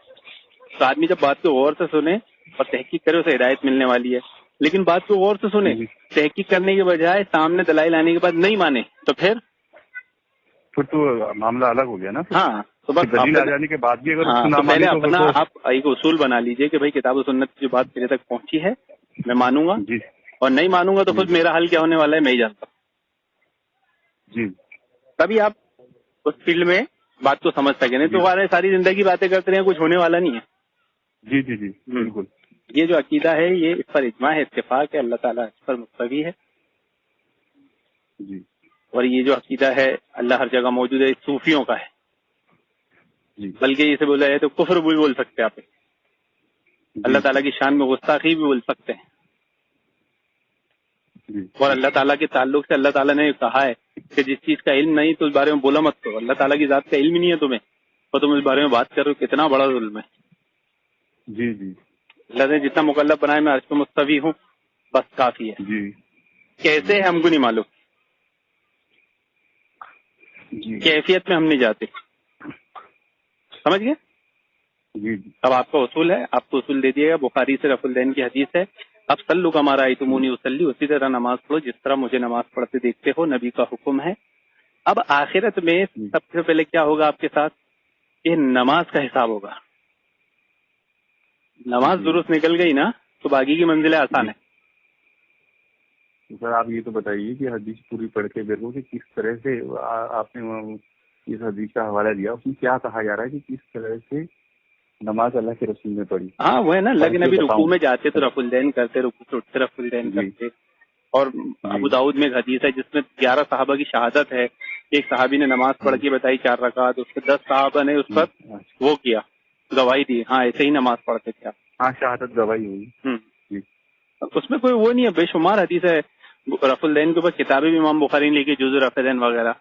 تو آدمی جب بات کو غور سے سنے اور تحقیق کرے اسے ہدایت ملنے والی ہے. لیکن بات کو غور سے سنے، تحقیق کرنے کے بجائے سامنے دلائل آنے کے بعد نہیں مانے تو پھر تو معاملہ الگ ہو گیا نا. ہاں تو بس دلیل آ جانے کے بعد بھی اگر پہلے اپنا آپ ایک اصول بنا لیجئے کہ بھائی کتاب و سنت کی جو بات میرے تک پہنچی ہے میں مانوں گا، اور نہیں مانوں گا تو خود میرا حل کیا ہونے والا ہے میں ہی جانتا ہوں. جی تبھی آپ اس فیلڈ میں بات کو سمجھ سکیں. نہیں تو ساری زندگی باتیں کرتے رہے کچھ ہونے والا نہیں ہے. جی جی جی بالکل. یہ جو عقیدہ ہے یہ اس پر اجماع ہے، اتفاق ہے، اللہ تعالیٰ اس پر مستوی ہے. جی اور یہ جو عقیدہ ہے اللہ ہر جگہ موجود ہے، صوفیوں کا ہے. بلکہ اسے بولا ہے تو کفر بھی بول سکتے ہیں آپ، اللہ تعالیٰ کی شان میں گستاخی بھی بول سکتے ہیں. اور اللہ تعالیٰ کے تعلق سے اللہ تعالیٰ نے کہا ہے کہ جس چیز کا علم نہیں تو اس بارے میں بولا مت کرو. اللہ تعالیٰ کی ذات کا علم ہی نہیں ہے تمہیں اور تم اس بارے میں بات کر رہے ہو، کتنا بڑا ظلم ہے. جی جی اللہ نے جتنا مکلف بنایا میں عرش پہ مستوی ہوں بس کافی ہے. جی کیسے ہے ہم کو نہیں معلوم، کیفیت میں ہم نہیں جاتے. سمجھ گئے؟ جی اب آپ کا اصول ہے، آپ کو اصول دے دیا گا. بخاری سے رف الدین کی حدیث ہے، اب صلو کما رأیتمونی اصلی، اسی طرح نماز پڑھو جس طرح مجھے نماز پڑھتے دیکھتے ہو، نبی کا حکم ہے. اب آخرت میں سب سے پہلے کیا ہوگا آپ کے ساتھ کہ نماز کا حساب ہوگا. نماز درست نکل گئی نا تو باقی کی منزلیں آسان ہیں. سر آپ یہ تو بتائیے کہ حدیث پوری پڑھ کے دیکھو کہ کس طرح سے آپ نے اس حدیث کا حوالہ دیا، اس میں کیا کہا جا رہا ہے کہ کس طرح سے نماز اللہ کے رسول نے پڑھی. ہاں وہ ہے نا، اللہ کے نبی رکوع میں جاتے تو رف الدین کرتے، رکوع سے اٹھتے رف الدین کرتے. اور ابو داؤد میں ایک حدیث ہے جس میں 11 صحابہ کی شہادت ہے. ایک صحابی نے نماز پڑھ کے بتائی 4 رکعات، اس کے 10 صحابہ نے اس پر وہ کیا، گواہی دی ہاں ایسے ہی نماز پڑھتے تھے. ہاں شہادت گواہی ہوئی. اس میں کوئی وہ نہیں ہے، بے شمار حدیث ہے رف الدین کے اوپر، کتابیں بھی امام بخاری نے لکھی جزء رف الدین وغیرہ.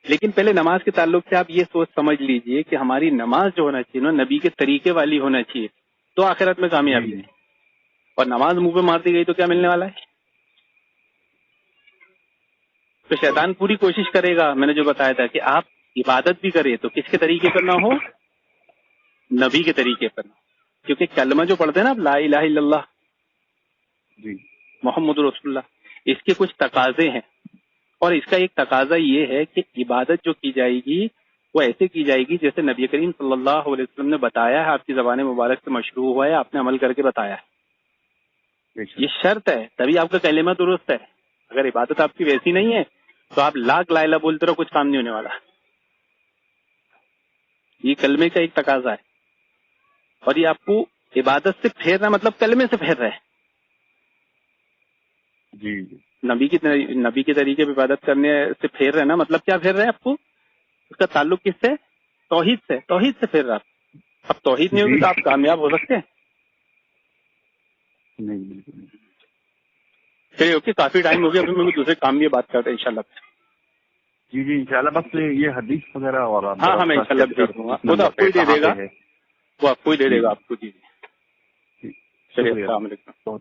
لیکن پہلے نماز کے تعلق سے آپ یہ سوچ سمجھ لیجئے کہ ہماری نماز جو ہونا چاہیے نا نبی کے طریقے والی ہونا چاہیے تو آخرت میں کامیابی ہے. اور نماز منہ پہ مارتی گئی تو کیا ملنے والا ہے؟ تو شیطان پوری کوشش کرے گا، میں نے جو بتایا تھا کہ آپ عبادت بھی کریں تو کس کے طریقے پر نہ ہو، نبی کے طریقے پر. کیونکہ کلمہ جو پڑھتے ہیں نا آپ لا الہ الا اللہ محمد رسول اللہ، اس کے کچھ تقاضے ہیں. اور اس کا ایک تقاضا یہ ہے کہ عبادت جو کی جائے گی وہ ایسے کی جائے گی جیسے نبی کریم صلی اللہ علیہ وسلم نے بتایا ہے، آپ کی زبان مبارک سے مشروع ہوا ہے، آپ نے عمل کر کے بتایا ہے. یہ شرط ہے تبھی آپ کا کلمہ درست ہے. اگر عبادت آپ کی ویسی نہیں ہے تو آپ لاکھ لا الہ بولتے رہو، کچھ کام نہیں ہونے والا. یہ کلمے کا ایک تقاضا ہے. اور یہ آپ کو عبادت سے پھیرنا مطلب کلمے سے پھیر رہا ہے. جی نبی کے طریقے پہ عبادت کرنے سے پھیر رہے نا، مطلب کیا پھیر رہے ہیں آپ کو؟ اس کا تعلق کس سے؟ توحید سے. توحید سے پھیر رہا. اب توحید نہیں ہوگی تو آپ کامیاب ہو سکتے ہیں؟ نہیں. چلیے اوکے، کافی ٹائم ہو گیا، ابھی میں دوسرے کام بھی بات کرتے ہیں انشاءاللہ. جی انشاءاللہ. بس یہ حدیث وغیرہ اور ہاں میں انشاءاللہ بھیج دوں گا، خود آپ کو ہی دے دے گا، وہ آپ کو ہی دے دے گا آپ کو. جی چلیے السلام علیکم.